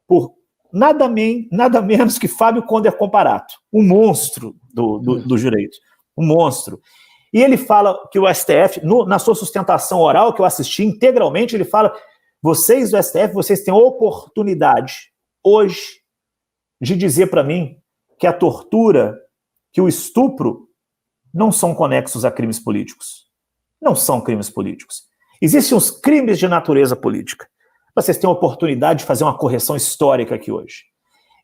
Speaker 3: por nada menos que Fábio Conder Comparato, um monstro do direito, um monstro. E ele fala que o STF, na sua sustentação oral, que eu assisti integralmente, ele fala, vocês do STF, vocês têm a oportunidade, hoje, de dizer para mim que a tortura, que o estupro, não são conexos a crimes políticos. Não são crimes políticos. Existem os crimes de natureza política. Vocês têm a oportunidade de fazer uma correção histórica aqui hoje.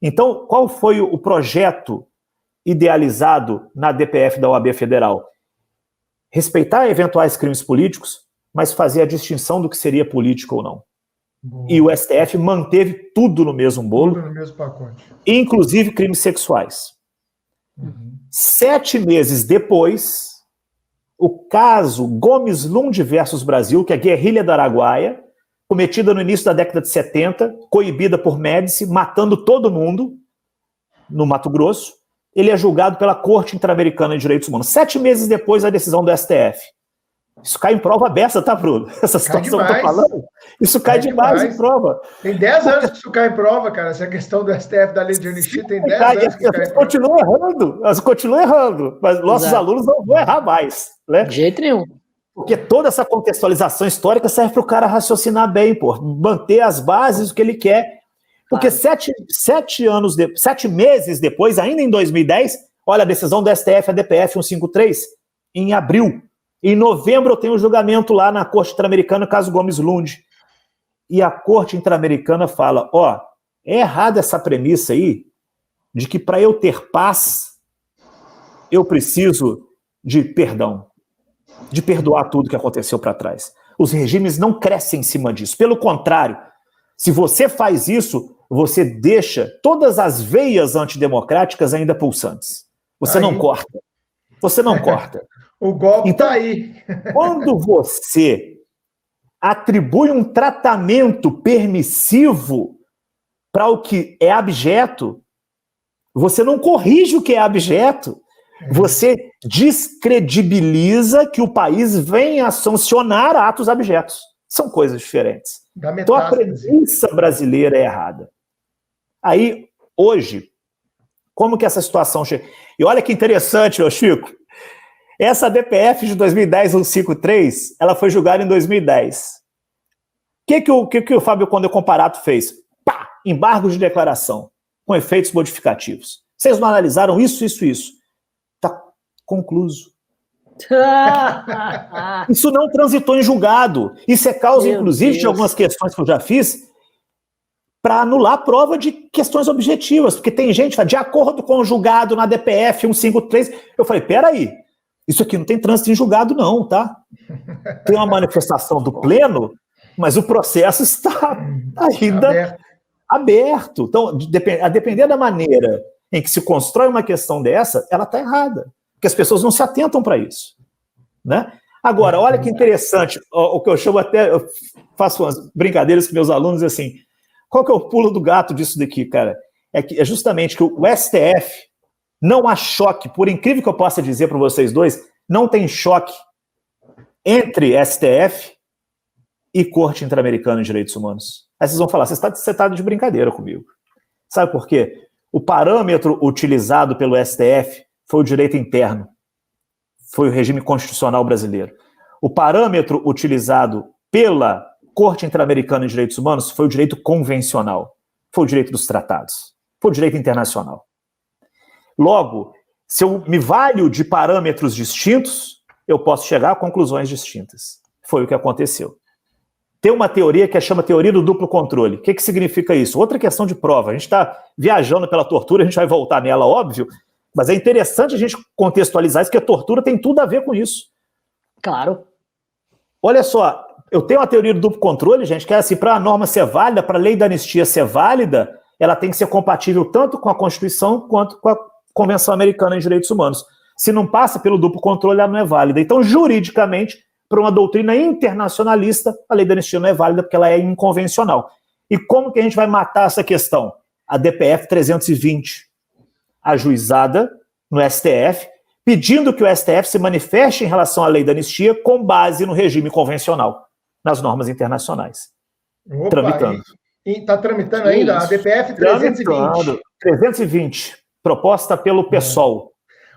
Speaker 3: Então, qual foi o projeto idealizado na DPF da OAB Federal? Respeitar eventuais crimes políticos, mas fazer a distinção do que seria político ou não. Boa. E o STF manteve tudo no mesmo bolo,
Speaker 1: tudo no mesmo pacote,
Speaker 3: inclusive crimes sexuais. 7 meses depois, o caso Gomes Lund versus Brasil, que é a guerrilha do Araguaia, cometida no início da década de 70, coibida por Médici, matando todo mundo no Mato Grosso, ele é julgado pela Corte Interamericana de Direitos Humanos. 7 meses depois da decisão do STF. Isso cai em prova aberta, tá, Bruno? Essa situação que eu tô falando, isso cai demais em prova.
Speaker 1: Tem 10 anos que isso cai em prova, cara. Essa questão do STF da lei de anistia tem 10 anos que cai em prova.
Speaker 3: Continua errando, mas nossos alunos não vão errar mais, né?
Speaker 2: De jeito nenhum.
Speaker 3: Porque toda essa contextualização histórica serve para o cara raciocinar bem, pô, manter as bases do que ele quer. Porque 7 meses depois, ainda em 2010, olha a decisão do STF, a DPF 153, em abril. Em novembro eu tenho um julgamento lá na Corte Interamericana, caso Gomes Lund. E a Corte Interamericana fala, é errada essa premissa aí, de que para eu ter paz, eu preciso de perdão, de perdoar tudo que aconteceu para trás. Os regimes não crescem em cima disso. Pelo contrário, se você faz isso, você deixa todas as veias antidemocráticas ainda pulsantes. Você não corta. Você não corta.
Speaker 1: O golpe
Speaker 3: então,
Speaker 1: tá aí.
Speaker 3: Quando você atribui um tratamento permissivo para o que é abjeto, você não corrige o que é abjeto. Você descredibiliza que o país venha a sancionar atos abjetos. São coisas diferentes. Então a premissa brasileira é errada. Aí, hoje, como que essa situação chega? E olha que interessante, ô Chico, essa DPF de 2010, 153, ela foi julgada em 2010. O que o Fábio Conder Comparato fez? Pá! Embargo de declaração, com efeitos modificativos. Vocês não analisaram isso? Está concluso. Isso não transitou em julgado. Isso é causa, inclusive, de algumas questões que eu já fiz, para anular a prova de questões objetivas. Porque tem gente que fala, de acordo com o julgado na DPF 153, eu falei, peraí, isso aqui não tem trânsito em julgado não, tá? Tem uma manifestação do pleno mas o processo está ainda aberto. Então, a depender da maneira em que se constrói uma questão dessa, ela está errada, porque as pessoas não se atentam para isso, né? Agora, olha que interessante, o que eu chamo até, eu faço umas brincadeiras com meus alunos, assim, qual que é o pulo do gato disso daqui, cara? É justamente que o STF não há choque, por incrível que eu possa dizer para vocês dois, não tem choque entre STF e Corte Interamericana de Direitos Humanos. Aí vocês vão falar, você está de brincadeira comigo. Sabe por quê? O parâmetro utilizado pelo STF foi o direito interno, foi o regime constitucional brasileiro. O parâmetro utilizado pela Corte Interamericana de Direitos Humanos foi o direito convencional, foi o direito dos tratados, foi o direito internacional. Logo, se eu me valho de parâmetros distintos, eu posso chegar a conclusões distintas. Foi o que aconteceu. Tem uma teoria que chama teoria do duplo controle. O que significa isso? Outra questão de prova. A gente está viajando pela tortura, a gente vai voltar nela, óbvio, mas é interessante a gente contextualizar isso, porque a tortura tem tudo a ver com isso.
Speaker 2: Claro.
Speaker 3: Olha só, eu tenho uma teoria do duplo controle, gente, que é assim, para a norma ser válida, para a lei da anistia ser válida, ela tem que ser compatível tanto com a Constituição quanto com a Convenção Americana de Direitos Humanos. Se não passa pelo duplo controle, ela não é válida. Então, juridicamente, para uma doutrina internacionalista, a lei da anistia não é válida porque ela é inconvencional. E como que a gente vai matar essa questão? A DPF 320, ajuizada no STF, pedindo que o STF se manifeste em relação à lei da anistia com base no regime convencional, nas normas internacionais.
Speaker 1: Opa,
Speaker 3: tramitando.
Speaker 1: Está tramitando ainda a DPF 320.
Speaker 3: 320, proposta pelo PSOL.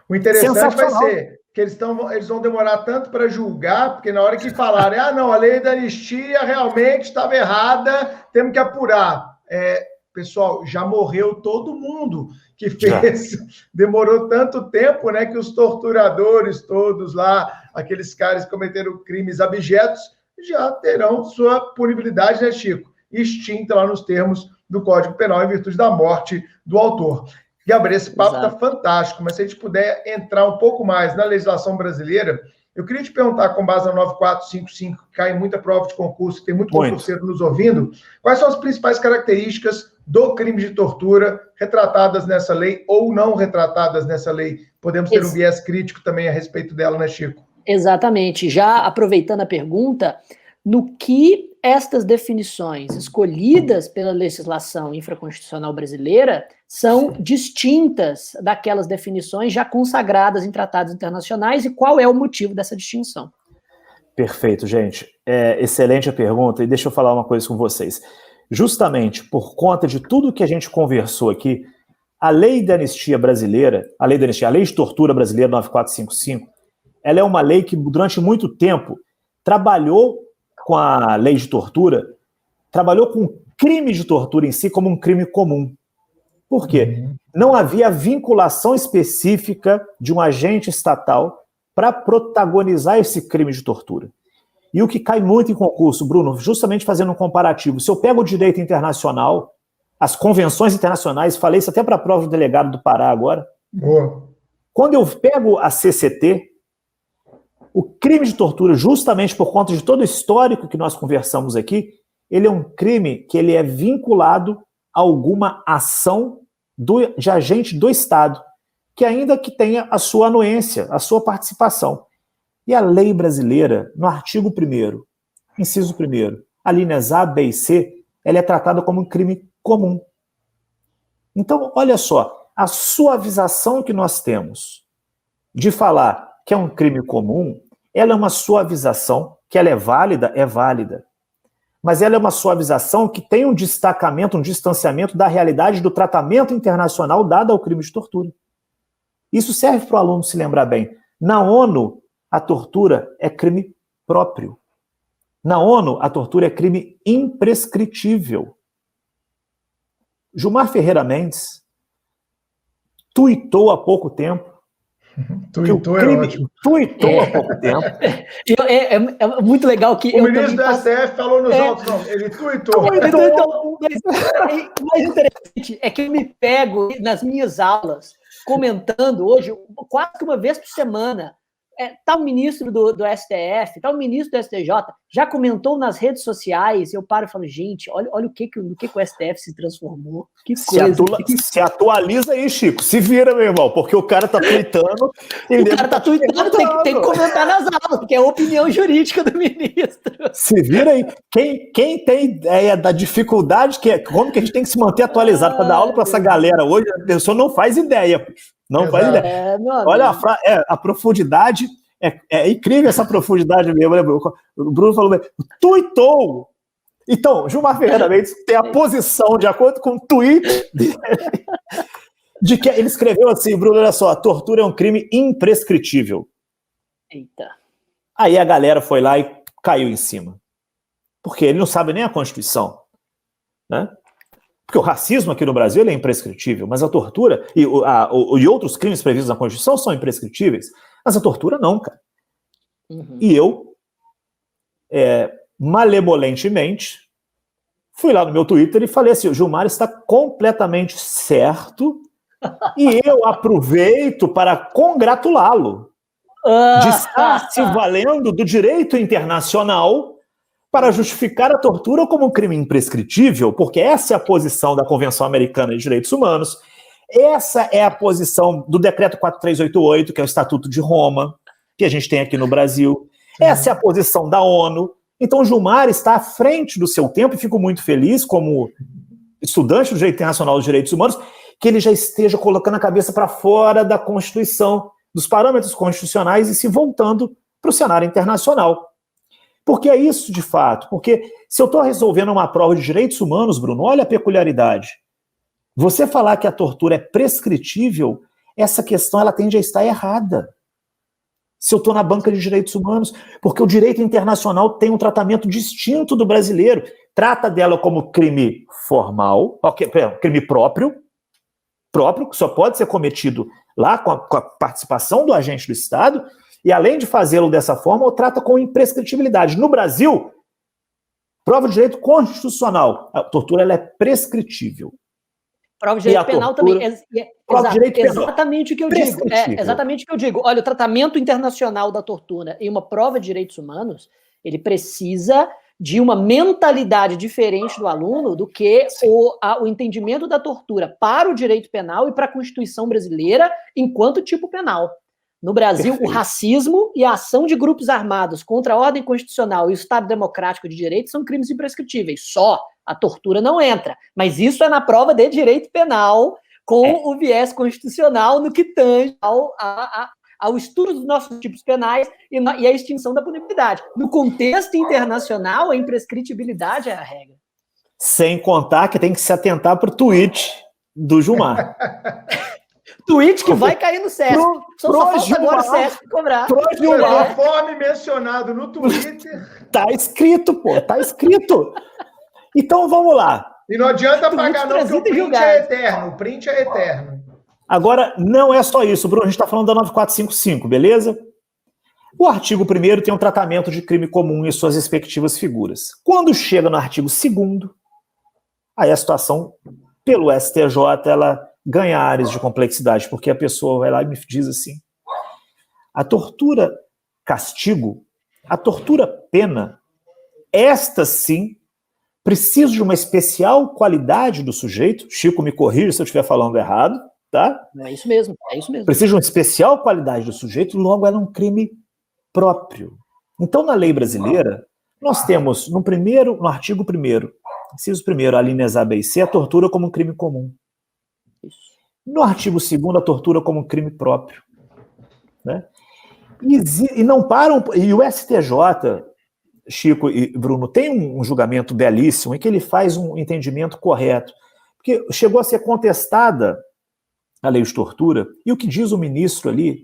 Speaker 1: O interessante vai ser que eles vão demorar tanto para julgar, porque na hora que falarem, não, a lei da anistia realmente estava errada, temos que apurar. Pessoal, já morreu todo mundo que fez. Já. Demorou tanto tempo, né, que os torturadores todos lá, aqueles caras que cometeram crimes abjetos, já terão sua punibilidade, né, Chico? Extinta lá nos termos do Código Penal em virtude da morte do autor. Gabriel, esse papo está fantástico, mas se a gente puder entrar um pouco mais na legislação brasileira, eu queria te perguntar, com base na 9455, que cai em muita prova de concurso, tem muito concurseiro nos ouvindo, quais são as principais características do crime de tortura retratadas nessa lei ou não retratadas nessa lei? Podemos ter um viés crítico também a respeito dela, né, Chico?
Speaker 2: Exatamente. Já aproveitando a pergunta, no que estas definições escolhidas pela legislação infraconstitucional brasileira são distintas daquelas definições já consagradas em tratados internacionais e qual é o motivo dessa distinção?
Speaker 3: Perfeito, gente. Excelente a pergunta e deixa eu falar uma coisa com vocês. Justamente por conta de tudo que a gente conversou aqui, a lei da anistia brasileira, a lei de tortura brasileira 9455, ela é uma lei que durante muito tempo trabalhou com a lei de tortura, trabalhou com o crime de tortura em si como um crime comum. Por quê? Não havia vinculação específica de um agente estatal para protagonizar esse crime de tortura. E o que cai muito em concurso, Bruno, justamente fazendo um comparativo, se eu pego o direito internacional, as convenções internacionais, falei isso até para a prova do delegado do Pará agora, quando eu pego a CCT, o crime de tortura, justamente por conta de todo o histórico que nós conversamos aqui, ele é um crime que ele é vinculado a alguma ação de agente do Estado, que ainda que tenha a sua anuência, a sua participação. E a lei brasileira, no artigo 1º, inciso 1º, a linhas A, B e C, ela é tratada como um crime comum. Então, olha só, a suavização que nós temos de falar que é um crime comum, ela é uma suavização, que ela é válida, mas ela é uma suavização que tem um destacamento, um distanciamento da realidade do tratamento internacional dado ao crime de tortura. Isso serve para o aluno se lembrar bem. Na ONU, a tortura é crime próprio. Na ONU, a tortura é crime imprescritível. Gilmar Ferreira Mendes tuitou há pouco tempo.
Speaker 1: Tuitou é ótimo.
Speaker 3: Tuitou há pouco tempo.
Speaker 2: É muito legal que...
Speaker 1: O ministro do STF falou nos autos, não. Ele tuitou.
Speaker 2: Então, o mais interessante é que eu me pego nas minhas aulas comentando hoje, quase que uma vez por semana, tal ministro do STF, tal ministro do STJ, já comentou nas redes sociais, eu paro e falo, gente, olha no que o STF se transformou. Que coisa.
Speaker 3: Se atualiza aí, Chico. Se vira, meu irmão, porque o cara tá tweetando.
Speaker 2: O cara tá tweetando, tem que comentar nas aulas, porque é a opinião jurídica do ministro.
Speaker 3: Se vira aí. Quem tem ideia da dificuldade, como que a gente tem que se manter atualizado para dar aula para essa galera hoje, a pessoa não faz ideia. Não faz ideia. Olha a profundidade, é incrível essa profundidade mesmo, né, Bruno? O Bruno falou, tuitou. Então, Gilmar Ferreira Mendes tem a posição, de acordo com o tweet dele, de que ele escreveu assim, Bruno, olha só, a tortura é um crime imprescritível.
Speaker 2: Eita.
Speaker 3: Aí a galera foi lá e caiu em cima. Porque ele não sabe nem a Constituição, né? Porque o racismo aqui no Brasil ele é imprescritível, mas a tortura e outros crimes previstos na Constituição são imprescritíveis, mas a tortura não, cara.
Speaker 2: Uhum.
Speaker 3: E eu, malevolentemente, fui lá no meu Twitter e falei assim, o Gilmar está completamente certo e eu aproveito para congratulá-lo de estar se valendo do direito internacional para justificar a tortura como um crime imprescritível, porque essa é a posição da Convenção Americana de Direitos Humanos, essa é a posição do Decreto 4388, que é o Estatuto de Roma, que a gente tem aqui no Brasil, essa é a posição da ONU. Então, Gilmar está à frente do seu tempo e fico muito feliz, como estudante do Direito Internacional dos Direitos Humanos, que ele já esteja colocando a cabeça para fora da Constituição, dos parâmetros constitucionais e se voltando para o cenário internacional. Porque é isso, de fato. Porque se eu estou resolvendo uma prova de direitos humanos, Bruno, olha a peculiaridade. Você falar que a tortura é prescritível, essa questão ela tende a estar errada. Se eu estou na banca de direitos humanos, porque o direito internacional tem um tratamento distinto do brasileiro. Trata dela como crime formal, crime próprio, que só pode ser cometido lá com a participação do agente do Estado, e além de fazê-lo dessa forma, o trata com imprescritibilidade. No Brasil, prova de direito constitucional, a tortura ela é prescritível.
Speaker 2: Prova de direito penal
Speaker 3: tortura,
Speaker 2: também. Exatamente o que eu digo. Exatamente o que eu digo. Olha, o tratamento internacional da tortura em uma prova de direitos humanos, ele precisa de uma mentalidade diferente do aluno do que o entendimento da tortura para o direito penal e para a Constituição brasileira enquanto tipo penal. No Brasil, o racismo e a ação de grupos armados contra a ordem constitucional e o Estado democrático de direito são crimes imprescritíveis. Só a tortura não entra. Mas isso é na prova de direito penal, com o viés constitucional no que tange ao estudo dos nossos tipos penais e a extinção da punibilidade. No contexto internacional, a imprescritibilidade é a regra.
Speaker 3: Sem contar que tem que se atentar para o tweet do Gilmar.
Speaker 2: Tweet que vai cair no SESC. Só falta agora o SESC cobrar.
Speaker 1: Conforme mencionado no Twitter.
Speaker 3: Tá escrito, pô. Tá escrito. Então, vamos lá.
Speaker 1: E não adianta pagar não, porque o print é eterno. O print é eterno.
Speaker 3: Agora, não é só isso, Bruno. A gente está falando da 9455, beleza? O artigo 1º tem um tratamento de crime comum e suas respectivas figuras. Quando chega no artigo 2º, aí a situação, pelo STJ, ela ganha áreas de complexidade, porque a pessoa vai lá e me diz assim, a tortura castigo, a tortura pena, esta sim, precisa de uma especial qualidade do sujeito, Chico me corrija se eu estiver falando errado, tá?
Speaker 2: É isso mesmo.
Speaker 3: Precisa de uma especial qualidade do sujeito, logo ela é um crime próprio. Então, na lei brasileira, nós temos no artigo 1º, inciso 1º, alíneas A, B e C, a tortura como um crime comum. No artigo 2º, a tortura como um crime próprio. Né? E não param. E o STJ, Chico e Bruno, tem um julgamento belíssimo em que ele faz um entendimento correto. Porque chegou a ser contestada a lei de tortura, e o que diz o ministro ali,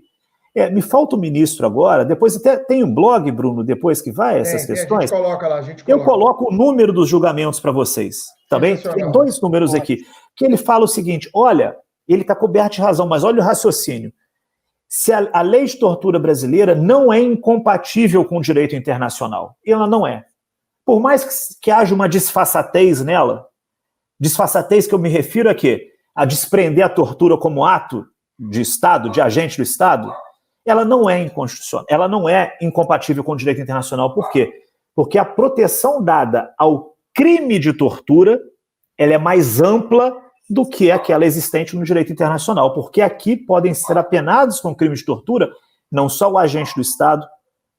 Speaker 3: me falta o ministro agora, depois até tem um blog, Bruno, depois que vai essas questões.
Speaker 1: A gente coloca lá,
Speaker 3: Eu coloco o número dos julgamentos para vocês, tá bem? Tem 2 números aqui, que ele fala o seguinte, olha, ele está coberto de razão, mas olha o raciocínio. Se a lei de tortura brasileira não é incompatível com o direito internacional, ela não é. Por mais que haja uma disfarçatez nela, disfarçatez que eu me refiro a quê? A desprender a tortura como ato de Estado, de agente do Estado, ela não é inconstitucional, ela não é incompatível com o direito internacional. Por quê? Porque a proteção dada ao crime de tortura, ela é mais ampla do que aquela existente no direito internacional, porque aqui podem ser apenados com crime de tortura não só o agente do Estado,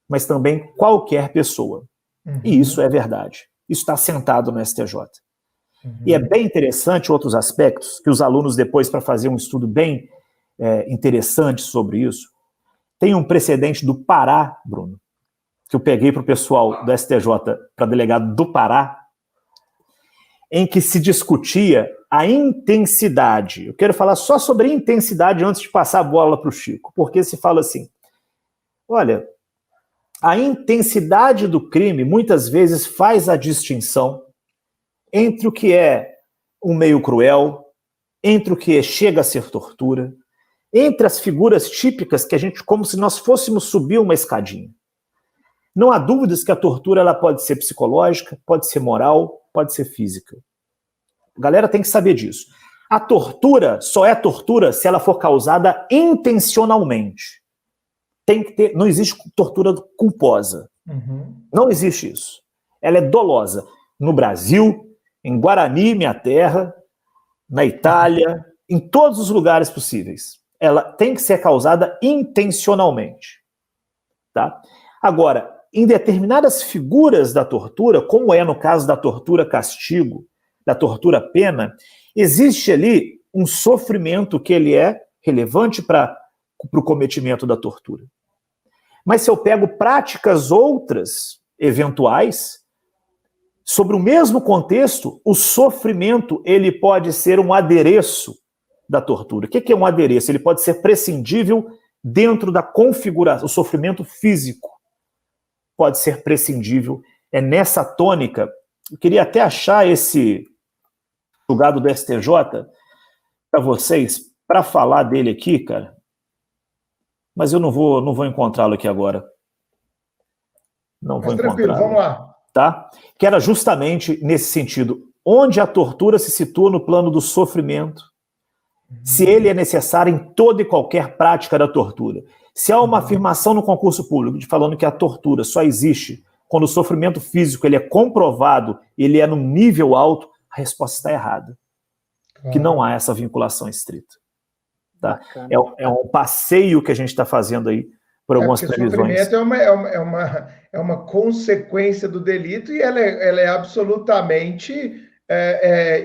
Speaker 3: mas também qualquer pessoa. E isso é verdade. Isso está assentado no STJ. E é bem interessante outros aspectos, que os alunos depois, para fazer um estudo bem interessante sobre isso, tem um precedente do Pará, Bruno, que eu peguei para o pessoal do STJ, para delegado do Pará, em que se discutia a intensidade. Eu quero falar só sobre intensidade antes de passar a bola para o Chico, porque se fala assim, olha, a intensidade do crime muitas vezes faz a distinção entre o que é um meio cruel, entre o que chega a ser tortura, entre as figuras típicas que a gente, como se nós fôssemos subir uma escadinha. Não há dúvidas que a tortura ela pode ser psicológica, pode ser moral, pode ser física. A galera tem que saber disso. A tortura só é tortura se ela for causada intencionalmente. Tem que ter, não existe tortura culposa. Não existe isso. Ela é dolosa. No Brasil, em Guarani, minha terra, na Itália, em todos os lugares possíveis. Ela tem que ser causada intencionalmente. Tá? Agora, em determinadas figuras da tortura, como é no caso da tortura-castigo, da tortura-pena, existe ali um sofrimento que ele é relevante para o cometimento da tortura. Mas se eu pego práticas outras, eventuais, sobre o mesmo contexto, o sofrimento ele pode ser um adereço da tortura. O que é um adereço? Ele pode ser prescindível dentro da configuração. O sofrimento físico pode ser prescindível. É nessa tônica. Eu queria até achar esse julgado do STJ para vocês, para falar dele aqui, cara. Mas eu não vou encontrá-lo aqui agora. Não vou encontrá-lo. Tranquilo,
Speaker 1: vamos lá.
Speaker 3: Tá? Que era justamente nesse sentido, onde a tortura se situa no plano do sofrimento, se ele é necessário em toda e qualquer prática da tortura. Se há uma afirmação no concurso público falando que a tortura só existe quando o sofrimento físico ele é comprovado, ele é num nível alto, a resposta está errada. Que não há essa vinculação estrita. Tá? É um passeio que a gente está fazendo aí por algumas previsões.
Speaker 1: O sofrimento é uma consequência do delito e ela é absolutamente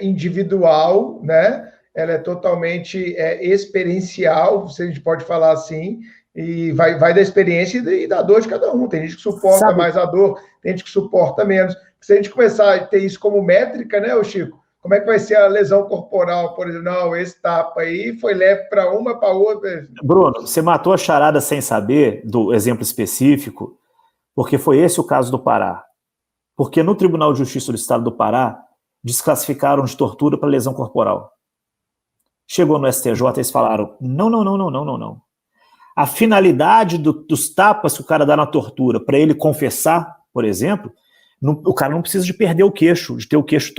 Speaker 1: individual, né? Ela é totalmente experiencial, se a gente pode falar assim, e vai da experiência e da dor de cada um. Tem gente que suporta mais a dor, tem gente que suporta menos. Se a gente começar a ter isso como métrica, né, Chico? Como é que vai ser a lesão corporal, por exemplo? Não, esse tapa aí foi leve para uma, para outra.
Speaker 3: Bruno, você matou a charada sem saber do exemplo específico, porque foi esse o caso do Pará. Porque no Tribunal de Justiça do Estado do Pará, desclassificaram de tortura para lesão corporal. Chegou no STJ, eles falaram, não. A finalidade dos tapas que o cara dá na tortura, para ele confessar, por exemplo, o cara não precisa de perder o queixo, de ter o queixo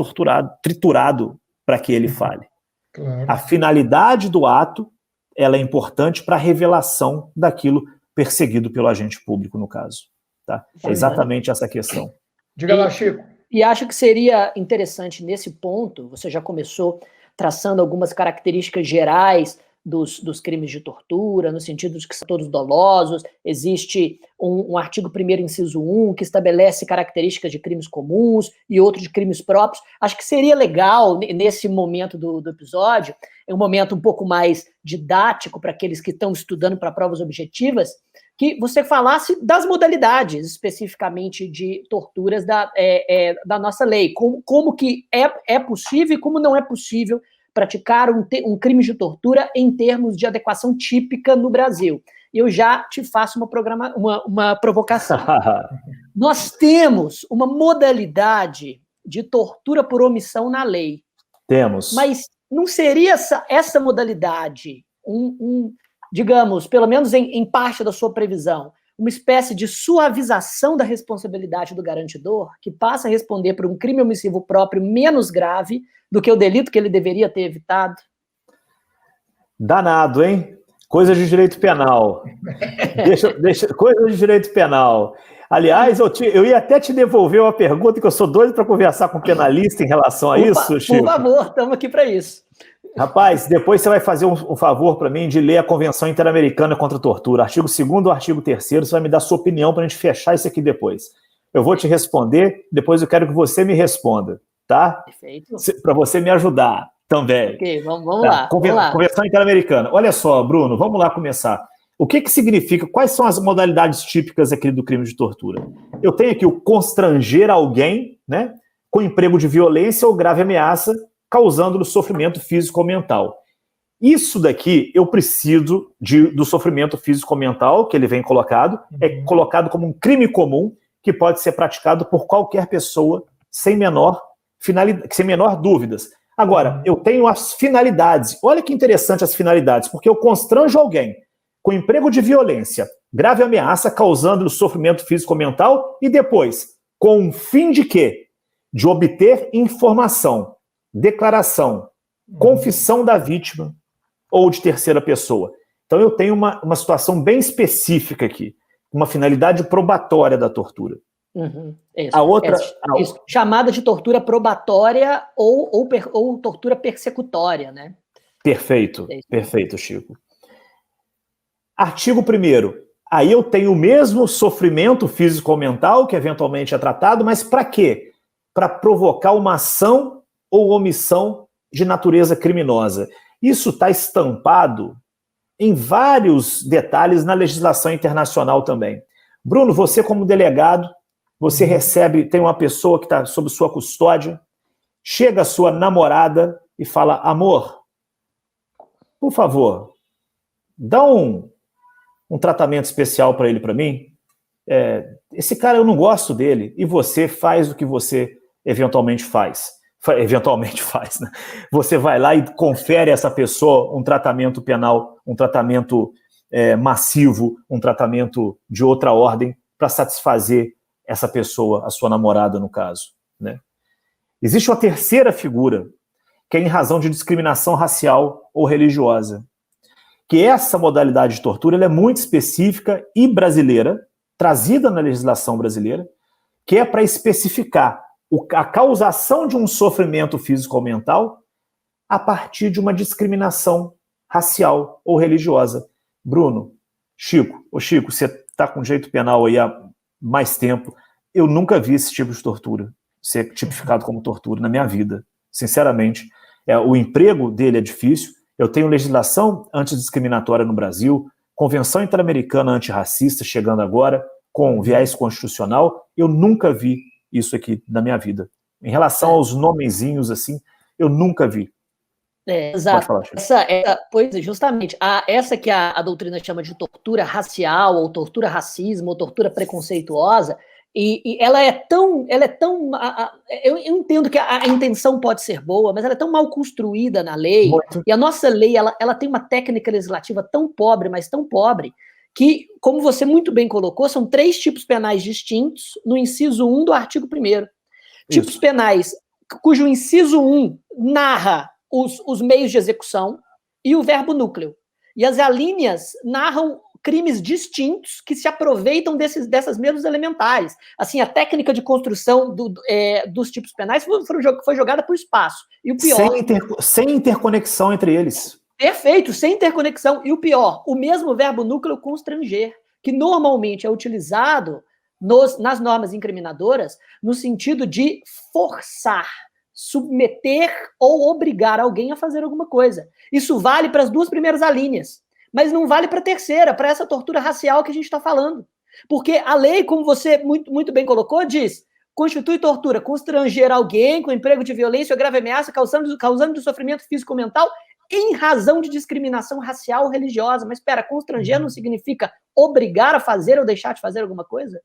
Speaker 3: triturado para que ele fale. Claro. A finalidade do ato, ela é importante para a revelação daquilo perseguido pelo agente público, no caso. Tá? É exatamente essa questão.
Speaker 1: Diga lá, Chico.
Speaker 2: E acho que seria interessante nesse ponto, você já começou traçando algumas características gerais dos crimes de tortura, no sentido de que são todos dolosos. Existe um artigo 1º, inciso 1, que estabelece características de crimes comuns e outros de crimes próprios. Acho que seria legal, nesse momento do episódio, é um momento um pouco mais didático para aqueles que estão estudando para provas objetivas, que você falasse das modalidades, especificamente de torturas da nossa lei. Como que é possível e como não é possível praticar um crime de tortura em termos de adequação típica no Brasil. Eu já te faço uma provocação. Nós temos uma modalidade de tortura por omissão na lei.
Speaker 3: Temos.
Speaker 2: Mas não seria essa modalidade, digamos, pelo menos em parte da sua previsão, uma espécie de suavização da responsabilidade do garantidor, que passa a responder por um crime omissivo próprio menos grave do que o delito que ele deveria ter evitado?
Speaker 3: Danado, hein? Coisa de direito penal. Coisa de direito penal. Aliás, eu ia até te devolver uma pergunta, que eu sou doido para conversar com o penalista em relação a isso, Chico.
Speaker 2: Por favor, estamos aqui para isso.
Speaker 3: Rapaz, depois você vai fazer um favor para mim de ler a Convenção Interamericana contra a Tortura, artigo 2º, artigo 3º, você vai me dar sua opinião para a gente fechar isso aqui depois. Eu vou te responder, depois eu quero que você me responda, tá?
Speaker 2: Perfeito.
Speaker 3: Para você me ajudar também.
Speaker 2: Ok, vamos lá.
Speaker 3: Convenção Interamericana. Olha só, Bruno, vamos lá começar. O que significa, quais são as modalidades típicas aqui do crime de tortura? Eu tenho aqui o constranger alguém, né, com emprego de violência ou grave ameaça, causando-lhe sofrimento físico ou mental. Isso daqui, eu preciso do sofrimento físico ou mental, que ele vem colocado, é colocado como um crime comum, que pode ser praticado por qualquer pessoa, sem menor dúvidas. Agora, eu tenho as finalidades. Olha que interessante as finalidades, porque eu constranjo alguém com emprego de violência, grave ameaça, causando sofrimento físico ou mental, e depois, com o fim de quê? De obter informação, declaração, confissão da vítima ou de terceira pessoa. Então eu tenho uma situação bem específica aqui, uma finalidade probatória da tortura.
Speaker 2: Isso, a outra... Isso, chamada de tortura probatória ou tortura persecutória, né?
Speaker 3: Perfeito, perfeito, Chico. Artigo 1º. Aí eu tenho o mesmo sofrimento físico ou mental, que eventualmente é tratado, mas para quê? Para provocar uma ação ou omissão de natureza criminosa. Isso está estampado em vários detalhes na legislação internacional também. Bruno, você como delegado, você tem uma pessoa que está sob sua custódia, chega a sua namorada e fala, amor, por favor, dá um tratamento especial para ele, para mim. Esse cara, eu não gosto dele. E você faz o que você eventualmente faz. Né? Você vai lá e confere a essa pessoa um tratamento penal, um tratamento massivo, um tratamento de outra ordem para satisfazer essa pessoa, a sua namorada, no caso. Né? Existe uma terceira figura, que é em razão de discriminação racial ou religiosa. Que essa modalidade de tortura ela é muito específica e brasileira, trazida na legislação brasileira, que é para especificar a causação de um sofrimento físico ou mental a partir de uma discriminação racial ou religiosa. Bruno, Chico, você está com direito penal aí há mais tempo, eu nunca vi esse tipo de tortura ser tipificado como tortura na minha vida, sinceramente. O emprego dele é difícil. Eu tenho legislação antidiscriminatória no Brasil, Convenção Interamericana Antirracista chegando agora, com viés constitucional. Eu nunca vi isso aqui na minha vida. Em relação aos nomezinhos, assim, eu nunca vi.
Speaker 2: Exato. Pode falar, pois, justamente, essa que a doutrina chama de tortura racial, ou tortura racismo, ou tortura preconceituosa, e ela é tão eu entendo que a intenção pode ser boa, mas ela é tão mal construída na lei, e a nossa lei, ela tem uma técnica legislativa tão pobre, mas tão pobre, que, como você muito bem colocou, são 3 tipos penais distintos no inciso 1 do artigo 1º. Tipos penais cujo inciso 1 narra os meios de execução e o verbo núcleo. E as alíneas narram crimes distintos que se aproveitam dessas mesmas elementares. Assim, a técnica de construção dos tipos penais foi jogada para o espaço. E o pior...
Speaker 3: Sem interconexão entre eles.
Speaker 2: Perfeito, sem interconexão. E o pior, o mesmo verbo núcleo constranger, que normalmente é utilizado nas normas incriminadoras no sentido de forçar, submeter ou obrigar alguém a fazer alguma coisa. Isso vale para as 2 primeiras alíneas, mas não vale para a terceira, para essa tortura racial que a gente está falando. Porque a lei, como você muito, muito bem colocou, diz, constitui tortura, constranger alguém com emprego de violência ou grave ameaça, causando sofrimento físico ou mental, em razão de discriminação racial ou religiosa. Mas espera, constranger não significa obrigar a fazer ou deixar de fazer alguma coisa?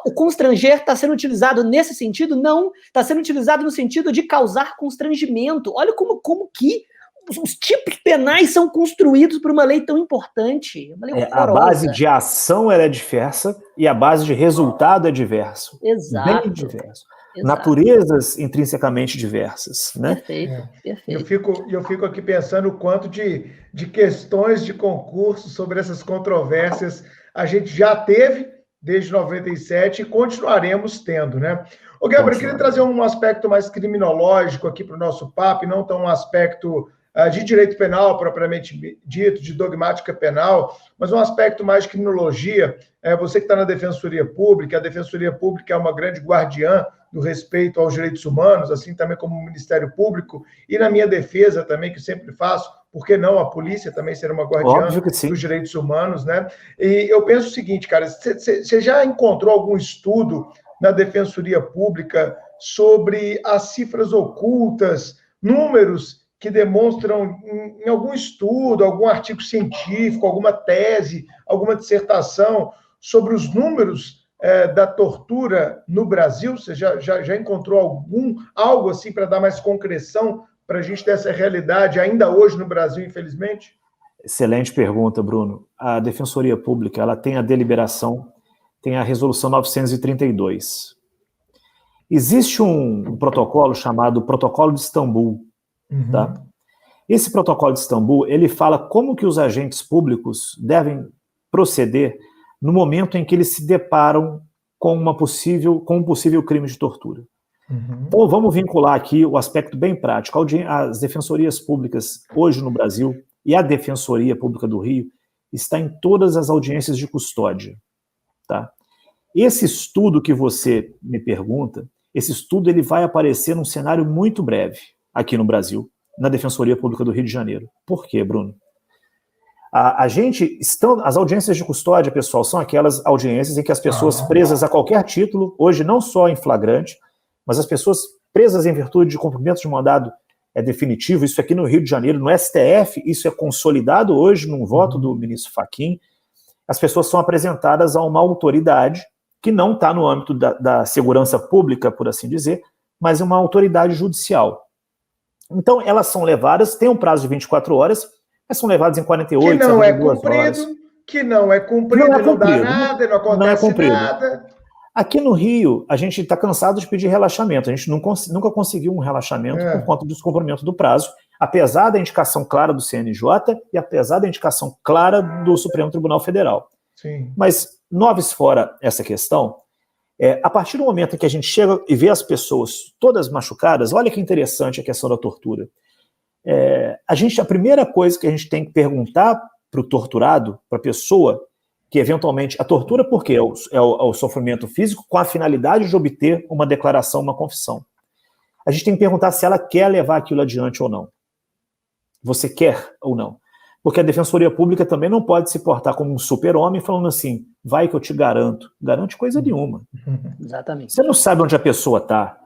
Speaker 2: O constranger está sendo utilizado nesse sentido? Não, está sendo utilizado no sentido de causar constrangimento. Olha como que os tipos penais são construídos por uma lei tão importante.
Speaker 3: A base de ação é diversa e a base de resultado é diverso.
Speaker 2: Exato.
Speaker 3: Bem diverso. naturezas intrinsecamente diversas, né?
Speaker 2: Perfeito, perfeito.
Speaker 1: Eu fico aqui pensando o quanto de questões de concurso sobre essas controvérsias a gente já teve desde 97 e continuaremos tendo, né? Ô, Gabriel, eu queria trazer um aspecto mais criminológico aqui para o nosso papo, e não tão um aspecto de direito penal, propriamente dito, de dogmática penal, mas um aspecto mais de criminologia. Você que está na Defensoria Pública, a Defensoria Pública é uma grande guardiã do respeito aos direitos humanos, assim também como o Ministério Público, e na minha defesa também, que sempre faço, por que não a polícia também ser uma guardiã dos direitos humanos, né? E eu penso o seguinte, cara, você já encontrou algum estudo na Defensoria Pública sobre as cifras ocultas, números que demonstram em algum estudo, algum artigo científico, alguma tese, alguma dissertação sobre os números da tortura no Brasil? Você já encontrou algo assim para dar mais concreção para a gente ter essa realidade ainda hoje no Brasil, infelizmente?
Speaker 3: Excelente pergunta, Bruno. A Defensoria Pública, ela tem a deliberação, tem a resolução 932. Existe um protocolo chamado Protocolo de Istambul, tá? Esse Protocolo de Istambul, ele fala como que os agentes públicos devem proceder no momento em que eles se deparam com um possível crime de tortura. Então, vamos vincular aqui o aspecto bem prático. As defensorias públicas hoje no Brasil e a Defensoria Pública do Rio está em todas as audiências de custódia, tá? Esse estudo que você me pergunta, esse estudo ele vai aparecer num cenário muito breve aqui no Brasil, na Defensoria Pública do Rio de Janeiro. Por quê, Bruno? As audiências de custódia, pessoal, são aquelas audiências em que as pessoas presas a qualquer título, hoje não só em flagrante, mas as pessoas presas em virtude de cumprimento de mandado definitivo, isso aqui no Rio de Janeiro, no STF, isso é consolidado hoje num voto do ministro Fachin, as pessoas são apresentadas a uma autoridade que não está no âmbito da segurança pública, por assim dizer, mas é uma autoridade judicial. Então, elas são levadas, tem um prazo de 24 horas, mas são levadas em 48,
Speaker 1: que não
Speaker 3: 72 horas.
Speaker 1: Que não é cumprido, não dá nada, não acontece nada.
Speaker 3: Aqui no Rio, a gente está cansado de pedir relaxamento. A gente nunca conseguiu um relaxamento por conta do descumprimento do prazo, apesar da indicação clara do CNJ e apesar da indicação clara do Supremo Tribunal Federal.
Speaker 1: Sim.
Speaker 3: Mas, noves fora essa questão, a partir do momento em que a gente chega e vê as pessoas todas machucadas, olha que interessante a questão da tortura. A primeira coisa que a gente tem que perguntar para o torturado, para a pessoa, que eventualmente, a tortura por quê? É o sofrimento físico com a finalidade de obter uma declaração, uma confissão. A gente tem que perguntar se ela quer levar aquilo adiante ou não. Você quer ou não? Porque a Defensoria Pública também não pode se portar como um super-homem falando assim, vai que eu te garanto. Garante coisa nenhuma.
Speaker 2: Exatamente.
Speaker 3: Você não sabe onde a pessoa está.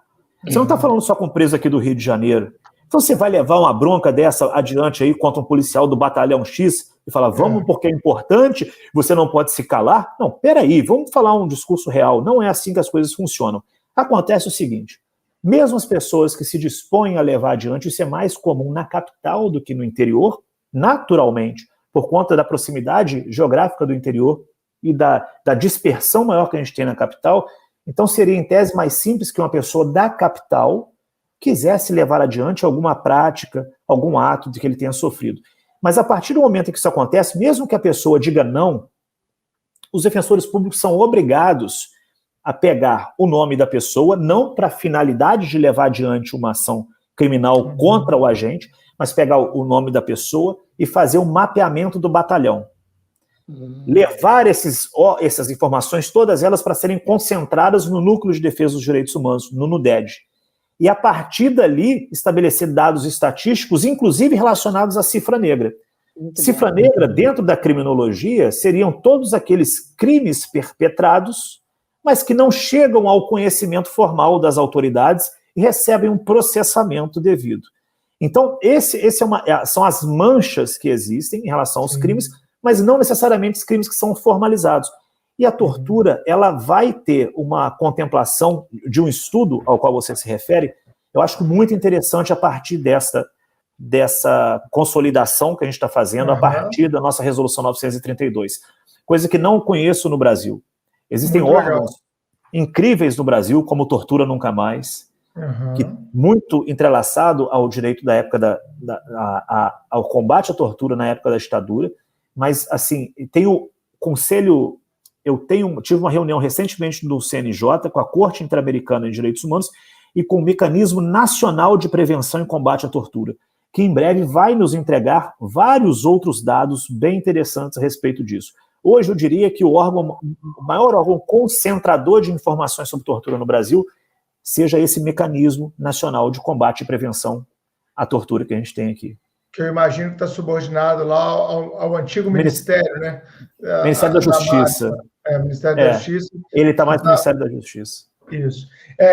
Speaker 3: Você não está falando só com um preso aqui do Rio de Janeiro. Então você vai levar uma bronca dessa adiante aí contra um policial do batalhão X e falar, vamos porque é importante, você não pode se calar? Não, peraí, vamos falar um discurso real. Não é assim que as coisas funcionam. Acontece o seguinte, mesmo as pessoas que se dispõem a levar adiante, isso é mais comum na capital do que no interior, naturalmente, por conta da proximidade geográfica do interior e da dispersão maior que a gente tem na capital. Então seria, em tese, mais simples que uma pessoa da capital quisesse levar adiante alguma prática, algum ato de que ele tenha sofrido. Mas a partir do momento em que isso acontece, mesmo que a pessoa diga não, os defensores públicos são obrigados a pegar o nome da pessoa, não para a finalidade de levar adiante uma ação criminal contra o agente, mas pegar o nome da pessoa e fazer um mapeamento do batalhão. Levar essas informações, todas elas, para serem concentradas no Núcleo de Defesa dos Direitos Humanos, no NUDED. E, a partir dali, estabelecer dados estatísticos, inclusive relacionados à cifra negra. Cifra negra, dentro da criminologia, seriam todos aqueles crimes perpetrados, mas que não chegam ao conhecimento formal das autoridades e recebem um processamento devido. Então, são as manchas que existem em relação aos crimes, mas não necessariamente os crimes que são formalizados. E a tortura, ela vai ter uma contemplação de um estudo ao qual você se refere, eu acho muito interessante a partir dessa consolidação que a gente está fazendo, a partir da nossa resolução 932. Coisa que não conheço no Brasil. Existem órgãos incríveis no Brasil, como Tortura Nunca Mais, que muito entrelaçado ao direito da época ao combate à tortura na época da ditadura, mas assim, tem o conselho, tive uma reunião recentemente do CNJ com a Corte Interamericana de Direitos Humanos e com o Mecanismo Nacional de Prevenção e Combate à Tortura, que em breve vai nos entregar vários outros dados bem interessantes a respeito disso. Hoje eu diria que o maior órgão concentrador de informações sobre tortura no Brasil seja esse Mecanismo Nacional de Combate e Prevenção à Tortura que a gente tem aqui.
Speaker 1: Que eu imagino que está subordinado lá ao antigo Ministério, né?
Speaker 3: Ministério da Justiça.
Speaker 1: Ministério da Justiça.
Speaker 3: Ele está mais no Ministério da Justiça.
Speaker 1: Isso.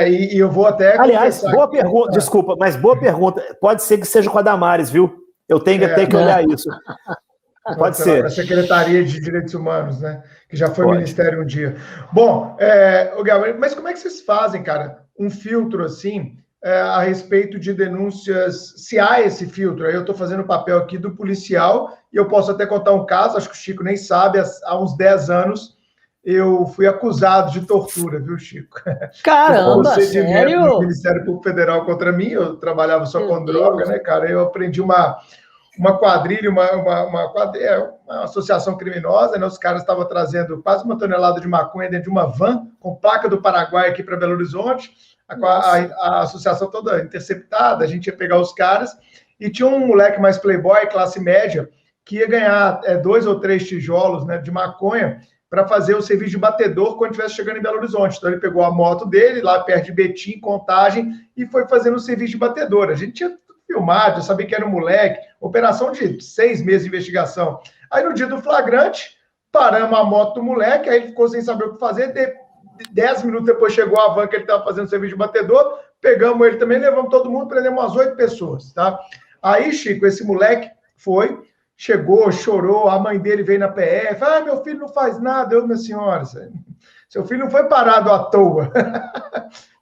Speaker 1: E eu vou até...
Speaker 3: Aliás, boa pergunta, desculpa, mas boa pergunta. Pode ser que seja com a Damares, viu? Eu tenho até que olhar isso. Pode ser.
Speaker 1: A Secretaria de Direitos Humanos, né? Que já foi ministério um dia. Bom, Gabriel, mas como é que vocês fazem, cara, um filtro assim a respeito de denúncias, se há esse filtro? Aí eu estou fazendo o papel aqui do policial e eu posso até contar um caso, acho que o Chico nem sabe, há uns 10 anos eu fui acusado de tortura, viu, Chico?
Speaker 2: Caramba, sério?
Speaker 1: No Ministério Público Federal contra mim, eu trabalhava só com droga, né, cara? Eu aprendi uma quadrilha, uma associação criminosa, né? Os caras estavam trazendo quase 1 tonelada de maconha dentro de uma van, com placa do Paraguai aqui para Belo Horizonte, a associação toda interceptada, a gente ia pegar os caras, e tinha um moleque mais playboy, classe média, que ia ganhar 2 ou 3 tijolos, né, de maconha para fazer o serviço de batedor quando estivesse chegando em Belo Horizonte. Então ele pegou a moto dele, lá perto de Betim, Contagem, e foi fazendo o serviço de batedor. A gente tinha filmado, eu sabia que era um moleque, operação de 6 meses de investigação. Aí no dia do flagrante, paramos a moto do moleque, aí ele ficou sem saber o que fazer, 10 minutos depois chegou a van que ele estava fazendo serviço de batedor, pegamos ele também, levamos todo mundo, prendemos umas 8 pessoas, tá? Aí, Chico, esse moleque chegou, chorou, a mãe dele veio na PF, meu filho não faz nada, minha senhora, seu filho não foi parado à toa.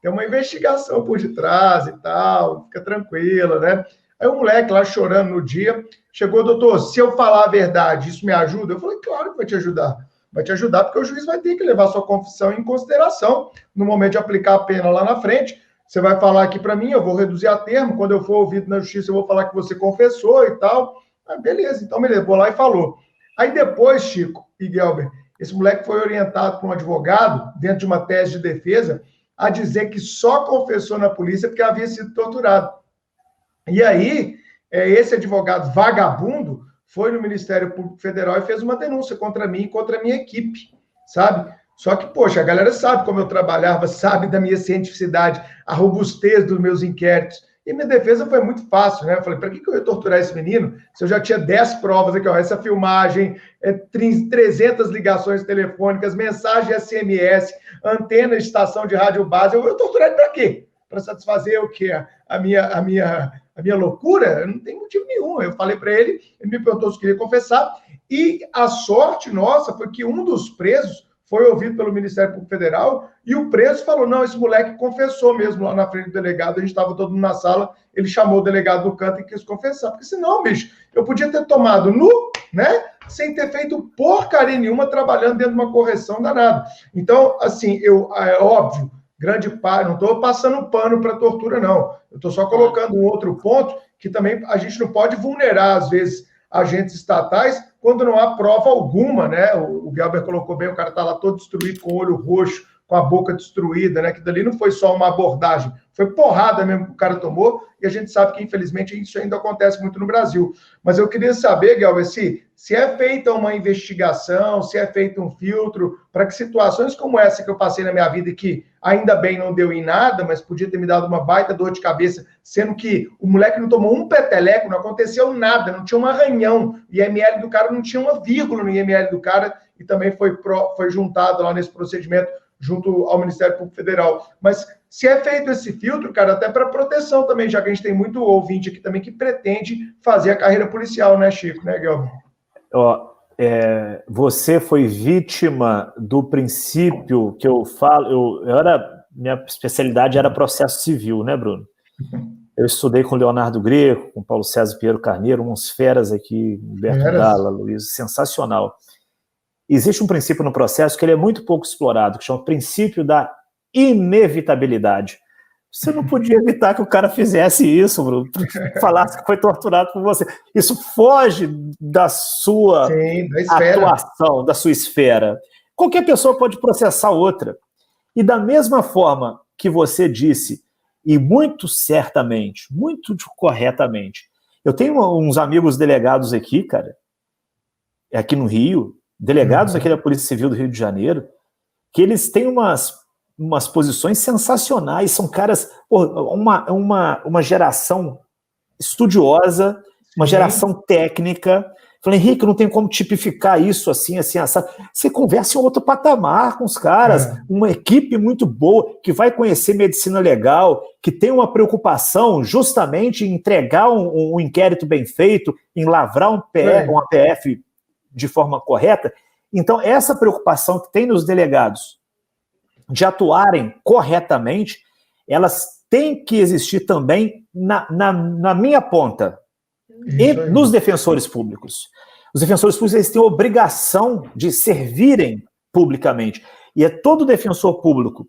Speaker 1: Tem uma investigação por detrás e tal, fica tranquila, né? Aí o moleque lá chorando no dia, chegou, doutor, se eu falar a verdade, isso me ajuda? Eu falei, claro que vai te ajudar. Vai te ajudar porque o juiz vai ter que levar sua confissão em consideração no momento de aplicar a pena lá na frente. Você vai falar aqui para mim, eu vou reduzir a termo, quando eu for ouvido na justiça eu vou falar que você confessou e tal. Beleza, então me levou lá e falou. Aí depois, Chico e Guelber, esse moleque foi orientado por um advogado, dentro de uma tese de defesa, a dizer que só confessou na polícia porque havia sido torturado. E aí, esse advogado vagabundo foi no Ministério Público Federal e fez uma denúncia contra mim e contra a minha equipe, sabe? Só que, poxa, a galera sabe como eu trabalhava, sabe da minha cientificidade, a robustez dos meus inquéritos. E minha defesa foi muito fácil, né? Eu falei, para que eu ia torturar esse menino se eu já tinha 10 provas aqui, ó, essa filmagem, 300 ligações telefônicas, mensagem SMS, antena de estação de rádio base, eu torturar ele para quê? Para satisfazer o quê? A minha loucura? Não tem motivo nenhum. Eu falei para ele, ele me perguntou se queria confessar, e a sorte nossa foi que um dos presos foi ouvido pelo Ministério Público Federal, e o preso falou, não, esse moleque confessou mesmo lá na frente do delegado, a gente estava todo mundo na sala, ele chamou o delegado do canto e quis confessar, porque senão, bicho, eu podia ter tomado nu, né, sem ter feito porcaria nenhuma, trabalhando dentro de uma correção danada. Então, assim, é óbvio, grande parte, não estou passando pano para tortura, não, eu estou só colocando um outro ponto, que também a gente não pode vulnerar, às vezes, agentes estatais, quando não há prova alguma, né? O Guelber colocou bem, o cara está lá todo destruído, com o olho roxo, com a boca destruída, né? Que dali não foi só uma abordagem, foi porrada mesmo que o cara tomou, e a gente sabe que, infelizmente, isso ainda acontece muito no Brasil. Mas eu queria saber, Guelber, se é feita uma investigação, se é feito um filtro, para que situações como essa que eu passei na minha vida e que ainda bem não deu em nada, mas podia ter me dado uma baita dor de cabeça, sendo que o moleque não tomou um peteleco, não aconteceu nada, não tinha um arranhão, o IML do cara não tinha uma vírgula no IML do cara, e também foi juntado lá nesse procedimento junto ao Ministério Público Federal. Mas se é feito esse filtro, cara, até para proteção também, já que a gente tem muito ouvinte aqui também que pretende fazer a carreira policial, né, Chico, né, Guelber?
Speaker 3: Você foi vítima do princípio que eu falo, minha especialidade era processo civil, né, Bruno? Eu estudei com Leonardo Greco, com Paulo César Pinheiro Carneiro, uns feras aqui, Humberto Dalla, Luiz, sensacional. Existe um princípio no processo que ele é muito pouco explorado, que chama o princípio da inevitabilidade. Você não podia evitar que o cara fizesse isso, Bruno, falasse que foi torturado por você. Isso foge da sua atuação, da sua esfera. Qualquer pessoa pode processar outra. E da mesma forma que você disse, e muito certamente, muito corretamente, eu tenho uns amigos delegados aqui, cara, aqui no Rio, delegados aqui da Polícia Civil do Rio de Janeiro, que eles têm umas posições sensacionais, são caras, uma geração estudiosa, uma geração técnica. Falei, Henrique, não tem como tipificar isso assim, assado. Você conversa em outro patamar com os caras, uma equipe muito boa, que vai conhecer medicina legal, que tem uma preocupação justamente em entregar um inquérito bem feito, em lavrar um APF de forma correta. Então, essa preocupação que tem nos delegados de atuarem corretamente, elas têm que existir também na minha ponta, e nos defensores públicos. Os defensores públicos, eles têm a obrigação de servirem publicamente. E é todo defensor público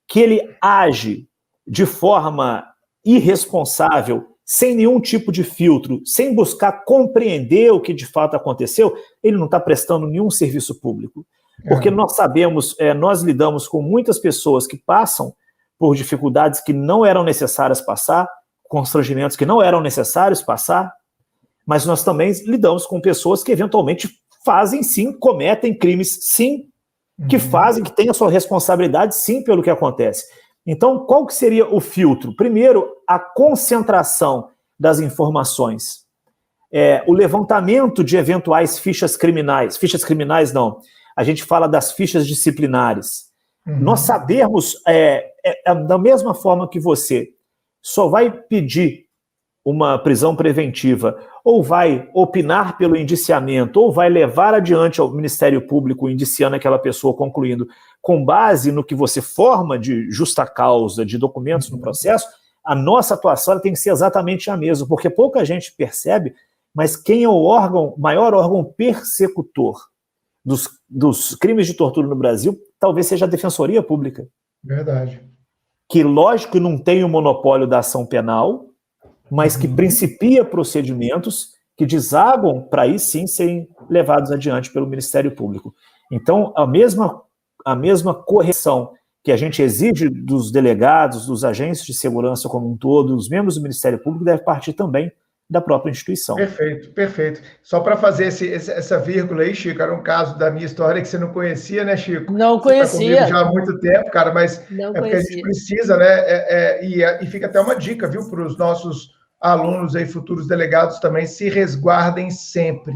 Speaker 3: que ele age de forma irresponsável, sem nenhum tipo de filtro, sem buscar compreender o que de fato aconteceu, ele não está prestando nenhum serviço público. Porque nós sabemos, nós lidamos com muitas pessoas que passam por dificuldades que não eram necessárias passar, constrangimentos que não eram necessários passar, mas nós também lidamos com pessoas que eventualmente fazem sim, cometem crimes sim, que fazem, que têm a sua responsabilidade sim pelo que acontece. Então, qual que seria o filtro? Primeiro, a concentração das informações, o levantamento de eventuais fichas criminais não, a gente fala das fichas disciplinares. Nós sabemos, da mesma forma que você só vai pedir uma prisão preventiva, ou vai opinar pelo indiciamento, ou vai levar adiante ao Ministério Público indiciando aquela pessoa, concluindo, com base no que você forma de justa causa, de documentos no processo, a nossa atuação tem que ser exatamente a mesma, porque pouca gente percebe, mas quem é o maior órgão persecutor dos crimes de tortura no Brasil, talvez seja a Defensoria Pública.
Speaker 1: Verdade.
Speaker 3: Que, lógico, não tem o monopólio da ação penal, mas que principia procedimentos que desaguam para aí sim serem levados adiante pelo Ministério Público. Então, a mesma correção que a gente exige dos delegados, dos agentes de segurança como um todo, dos membros do Ministério Público, deve partir também da própria instituição.
Speaker 1: Perfeito, perfeito. Só para fazer essa vírgula aí, Chico, era um caso da minha história que você não conhecia, né, Chico?
Speaker 2: Não conhecia.
Speaker 1: Você tá comigo já há muito tempo, cara, mas
Speaker 2: não
Speaker 1: porque a gente precisa, né? E fica até uma dica, viu, para os nossos alunos aí, futuros delegados também, se resguardem sempre.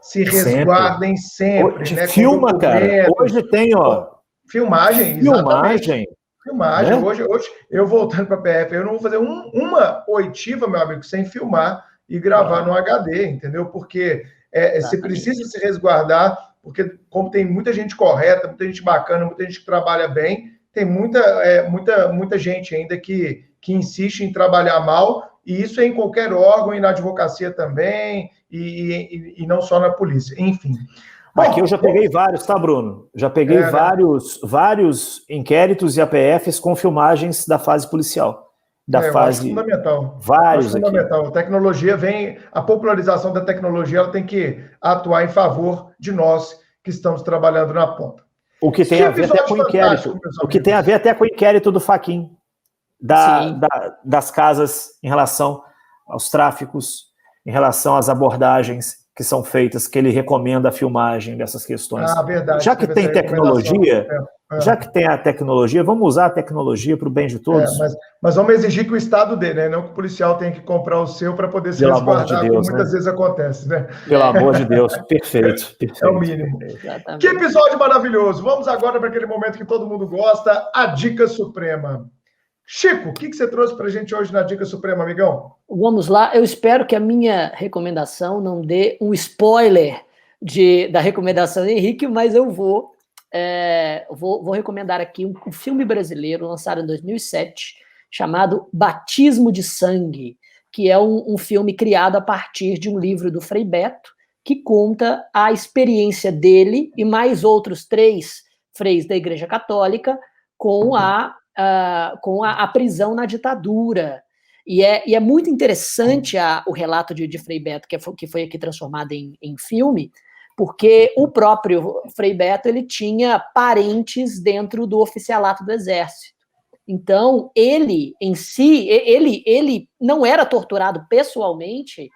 Speaker 1: Se resguardem sempre.
Speaker 3: Hoje,
Speaker 1: né?
Speaker 3: Filma, cara. Hoje tem, ó.
Speaker 1: Filmagem,
Speaker 3: exatamente.
Speaker 1: Filmagem. Né? Hoje, eu voltando para a PF, eu não vou fazer uma oitiva, meu amigo, sem filmar e gravar no HD, entendeu? Porque você precisa se resguardar, porque como tem muita gente correta, muita gente bacana, muita gente que trabalha bem, tem muita gente ainda que insiste em trabalhar mal, e isso é em qualquer órgão, e na advocacia também, e não só na polícia, enfim.
Speaker 3: Aqui eu já peguei vários, tá, Bruno? Já peguei vários inquéritos e APFs com filmagens da fase policial.
Speaker 1: Acho fundamental.
Speaker 3: Vários
Speaker 1: acho fundamental. A tecnologia a popularização da tecnologia, ela tem que atuar em favor de nós que estamos trabalhando na ponta.
Speaker 3: O que tem a ver até com o inquérito. O que tem a ver até com o inquérito do Fachin, das casas em relação aos tráficos, em relação às abordagens que são feitas, que ele recomenda a filmagem dessas questões.
Speaker 1: Verdade.
Speaker 3: Já que tem tecnologia, já que tem a tecnologia, vamos usar a tecnologia para o bem de todos.
Speaker 1: Mas vamos exigir que o Estado dê, né? Não que o policial tenha que comprar o seu para poder se resguardar, como muitas vezes acontece, né?
Speaker 3: Pelo amor de Deus, perfeito.
Speaker 1: É o mínimo. Exatamente. Que episódio maravilhoso! Vamos agora para aquele momento que todo mundo gosta, a Dica Suprema. Chico, o que você trouxe para a gente hoje na Dica Suprema, amigão?
Speaker 2: Vamos lá, eu espero que a minha recomendação não dê um spoiler da recomendação do Henrique, mas eu vou recomendar aqui um filme brasileiro lançado em 2007, chamado Batismo de Sangue, que é um filme criado a partir de um livro do Frei Beto, que conta a experiência dele e mais outros 3 freis da Igreja Católica com a prisão na ditadura. E é muito interessante o relato de Frei Beto, que foi aqui transformado em filme, porque o próprio Frei Beto ele tinha parentes dentro do oficialato do Exército. Então, ele, em si, ele não era torturado pessoalmente,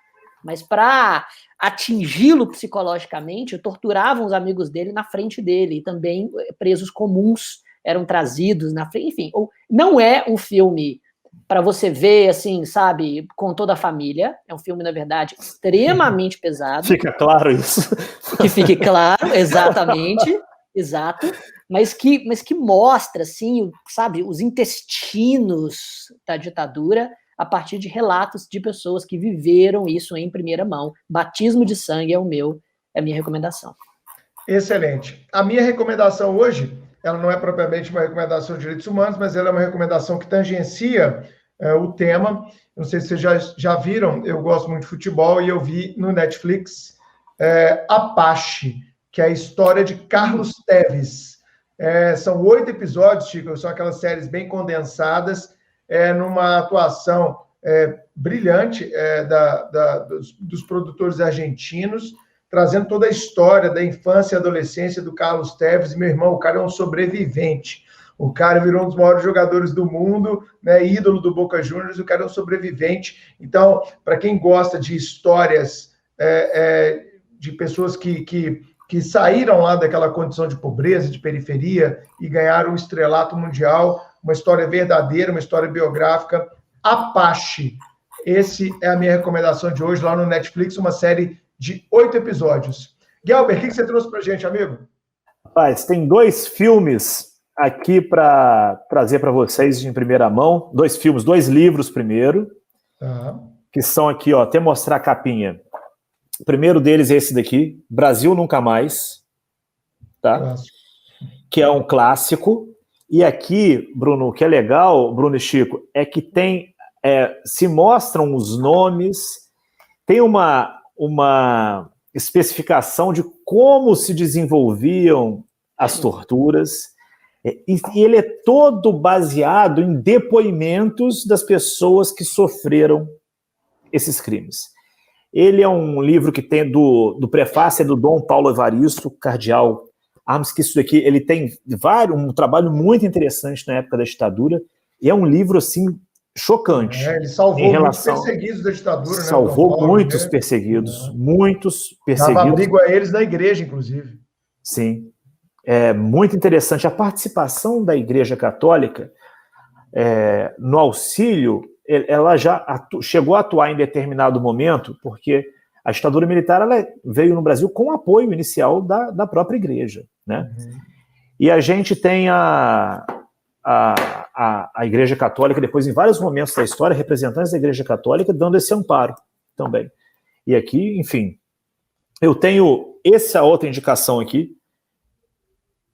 Speaker 2: mas para atingi-lo psicologicamente, torturavam os amigos dele na frente dele, e também presos comuns eram trazidos na frente, enfim. Não é um filme para você ver, assim, sabe, com toda a família. É um filme, na verdade, extremamente pesado.
Speaker 3: Fica claro isso.
Speaker 2: Que fique claro, exatamente, exato. Mas que mostra, assim, sabe, os intestinos da ditadura a partir de relatos de pessoas que viveram isso em primeira mão. Batismo de Sangue é a minha recomendação.
Speaker 1: Excelente. A minha recomendação hoje, ela não é propriamente uma recomendação de direitos humanos, mas ela é uma recomendação que tangencia o tema. Não sei se vocês já viram, eu gosto muito de futebol e eu vi no Netflix Apache, que é a história de Carlos Tevez. São 8 episódios, Chico, são aquelas séries bem condensadas, numa atuação brilhante dos produtores argentinos, trazendo toda a história da infância e adolescência do Carlos Tevez. Meu irmão, o cara é um sobrevivente. O cara virou um dos maiores jogadores do mundo, né, ídolo do Boca Juniors, o cara é um sobrevivente. Então, para quem gosta de histórias de pessoas que saíram lá daquela condição de pobreza, de periferia, e ganharam um estrelato mundial, uma história verdadeira, uma história biográfica, Apache. Esse é a minha recomendação de hoje, lá no Netflix, uma série de 8 episódios. Guelber, o que você trouxe pra gente, amigo?
Speaker 3: Rapaz, tem 2 filmes aqui para trazer para vocês em primeira mão. 2 filmes, 2 livros primeiro, que são aqui, ó, até mostrar a capinha. O primeiro deles é esse daqui, Brasil Nunca Mais, tá? Que é um clássico. E aqui, Bruno, o que é legal, Bruno e Chico, é que se mostram os nomes, tem uma especificação de como se desenvolviam as torturas, e ele é todo baseado em depoimentos das pessoas que sofreram esses crimes. Ele é um livro que tem do prefácio do Dom Paulo Evaristo, cardeal Armes, que isso daqui, ele tem um trabalho muito interessante na época da ditadura, e é um livro, assim, chocante.
Speaker 1: Ele salvou muitos perseguidos da ditadura, né?
Speaker 3: Salvou muitos perseguidos, muitos perseguidos.
Speaker 1: Dava abrigo a eles na igreja, inclusive.
Speaker 3: Sim. É muito interessante. A participação da Igreja Católica no auxílio, ela já chegou a atuar em determinado momento, porque a ditadura militar ela veio no Brasil com apoio inicial da própria igreja, né? E a gente tem a Igreja Católica, depois, em vários momentos da história, representantes da Igreja Católica dando esse amparo também. E aqui, enfim, eu tenho essa outra indicação aqui,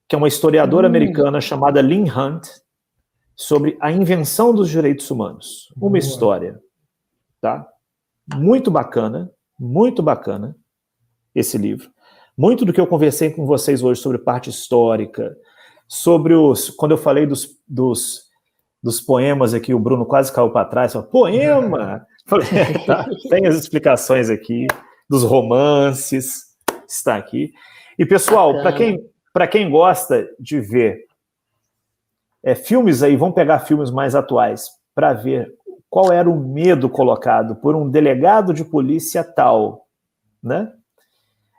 Speaker 3: que é uma historiadora americana chamada Lynn Hunt, sobre a invenção dos direitos humanos. Uma história, tá? Muito bacana esse livro. Muito do que eu conversei com vocês hoje sobre parte histórica, sobre quando eu falei dos poemas aqui, o Bruno quase caiu para trás, falou, poema! Falei, tá, tem as explicações aqui, dos romances, está aqui. E, pessoal, para quem gosta de ver filmes aí, vão pegar filmes mais atuais, para ver qual era o medo colocado por um delegado de polícia tal, né,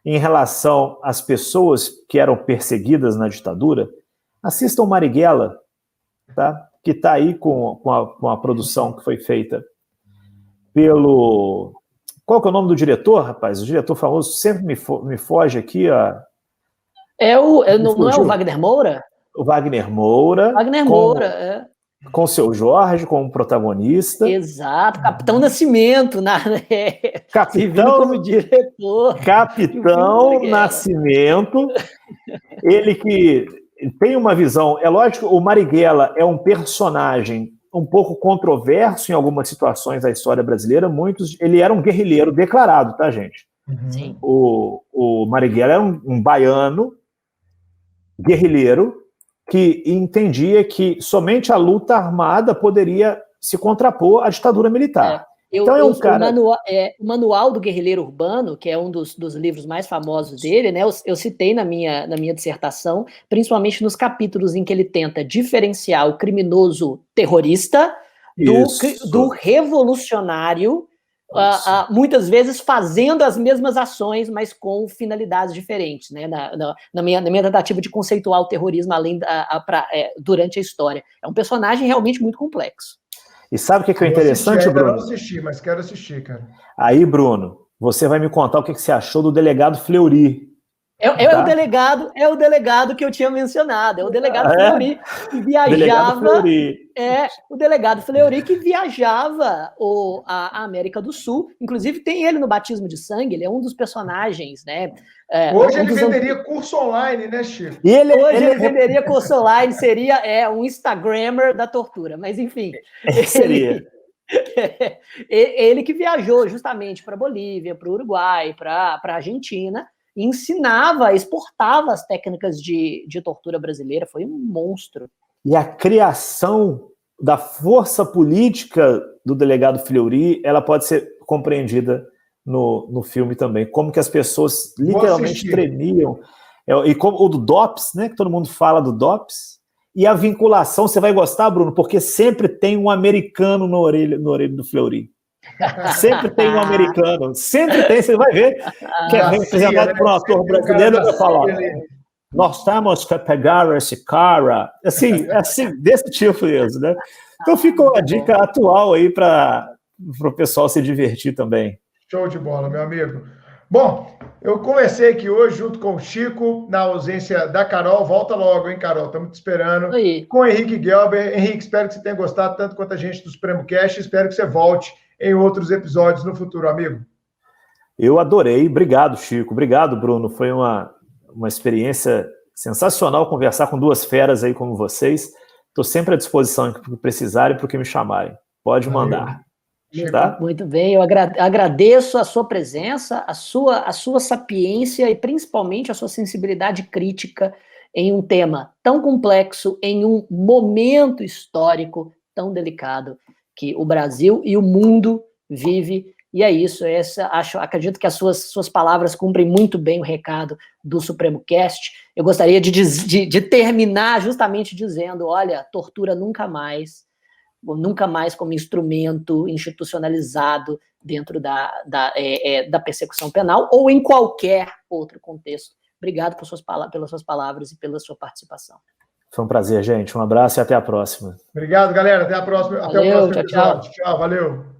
Speaker 3: em relação às pessoas que eram perseguidas na ditadura. Assistam Marighella, tá? Que está aí com a produção que foi feita pelo... Qual que é o nome do diretor, rapaz? O diretor famoso sempre me foge aqui. Ó.
Speaker 2: Não é o Wagner Moura?
Speaker 3: O Wagner Moura.
Speaker 2: Wagner Moura,
Speaker 3: com o Seu Jorge como protagonista.
Speaker 2: Exato, Capitão Nascimento,
Speaker 3: Capitão
Speaker 2: como diretor.
Speaker 3: Capitão Nascimento, ele que tem uma visão, é lógico, o Marighella é um personagem um pouco controverso em algumas situações da história brasileira, ele era um guerrilheiro declarado, tá, gente?
Speaker 2: Sim.
Speaker 3: O Marighella era um baiano guerrilheiro, que entendia que somente a luta armada poderia se contrapor à ditadura militar.
Speaker 2: Então o Manual do Guerrilheiro Urbano, que é um dos livros mais famosos dele, né? Eu citei na minha dissertação, principalmente nos capítulos em que ele tenta diferenciar o criminoso terrorista do revolucionário, muitas vezes fazendo as mesmas ações, mas com finalidades diferentes, né? Na minha tentativa de conceituar o terrorismo durante a história. É um personagem realmente muito complexo.
Speaker 3: E sabe o que é interessante, Bruno?
Speaker 1: Eu não assisti, mas quero assistir, cara.
Speaker 3: Aí, Bruno, você vai me contar o que você achou do delegado Fleury.
Speaker 2: O delegado que eu tinha mencionado. É o delegado Fleury que viajava. O delegado Fleury que viajava a América do Sul. Inclusive, tem ele no Batismo de Sangue, ele é um dos personagens, né?
Speaker 1: Hoje ele venderia curso online, né, Chico?
Speaker 2: Hoje ele venderia curso online, seria um Instagrammer da tortura, mas enfim.
Speaker 3: Seria.
Speaker 2: Ele que viajou justamente para Bolívia, para o Uruguai, para a Argentina, e ensinava, exportava as técnicas de tortura brasileira, foi um monstro.
Speaker 3: E a criação da força política do delegado Fleury, ela pode ser compreendida no filme também, como que as pessoas literalmente tremiam, e como o do DOPS, né, que todo mundo fala do DOPS, e a vinculação, você vai gostar, Bruno, porque sempre tem um americano na orelha do Fleury. Sempre tem um americano, sempre tem, você vai ver, que é representado por um ator brasileiro, vai falar, nós temos que pegar esse cara, assim, desse tipo mesmo, né? Então fica uma dica atual aí para o pessoal se divertir também.
Speaker 1: Show de bola, meu amigo. Bom, eu conversei aqui hoje junto com o Chico, na ausência da Carol. Volta logo, hein, Carol? Estamos te esperando.
Speaker 2: Aí.
Speaker 1: Com o Henrique Gelber. Henrique, espero que você tenha gostado tanto quanto a gente do Supremo Cast. Espero que você volte em outros episódios no futuro, amigo.
Speaker 3: Eu adorei. Obrigado, Chico. Obrigado, Bruno. Foi uma experiência sensacional conversar com duas feras aí como vocês. Estou sempre à disposição para o que precisarem e para o que me chamarem. Pode mandar.
Speaker 2: Tá? Muito bem, eu agradeço a sua presença, a sua sapiência e principalmente a sua sensibilidade crítica em um tema tão complexo, em um momento histórico tão delicado que o Brasil e o mundo vive. E é isso, acredito que as suas palavras cumprem muito bem o recado do Supremo Cast. Eu gostaria de terminar justamente dizendo, olha, tortura nunca mais como instrumento institucionalizado dentro da persecução penal ou em qualquer outro contexto. Obrigado pelas suas palavras e pela sua participação.
Speaker 3: Foi um prazer, gente. Um abraço e até a próxima.
Speaker 1: Obrigado, galera. Até a próxima.
Speaker 2: Valeu,
Speaker 1: até o próximo episódio. Tchau, valeu.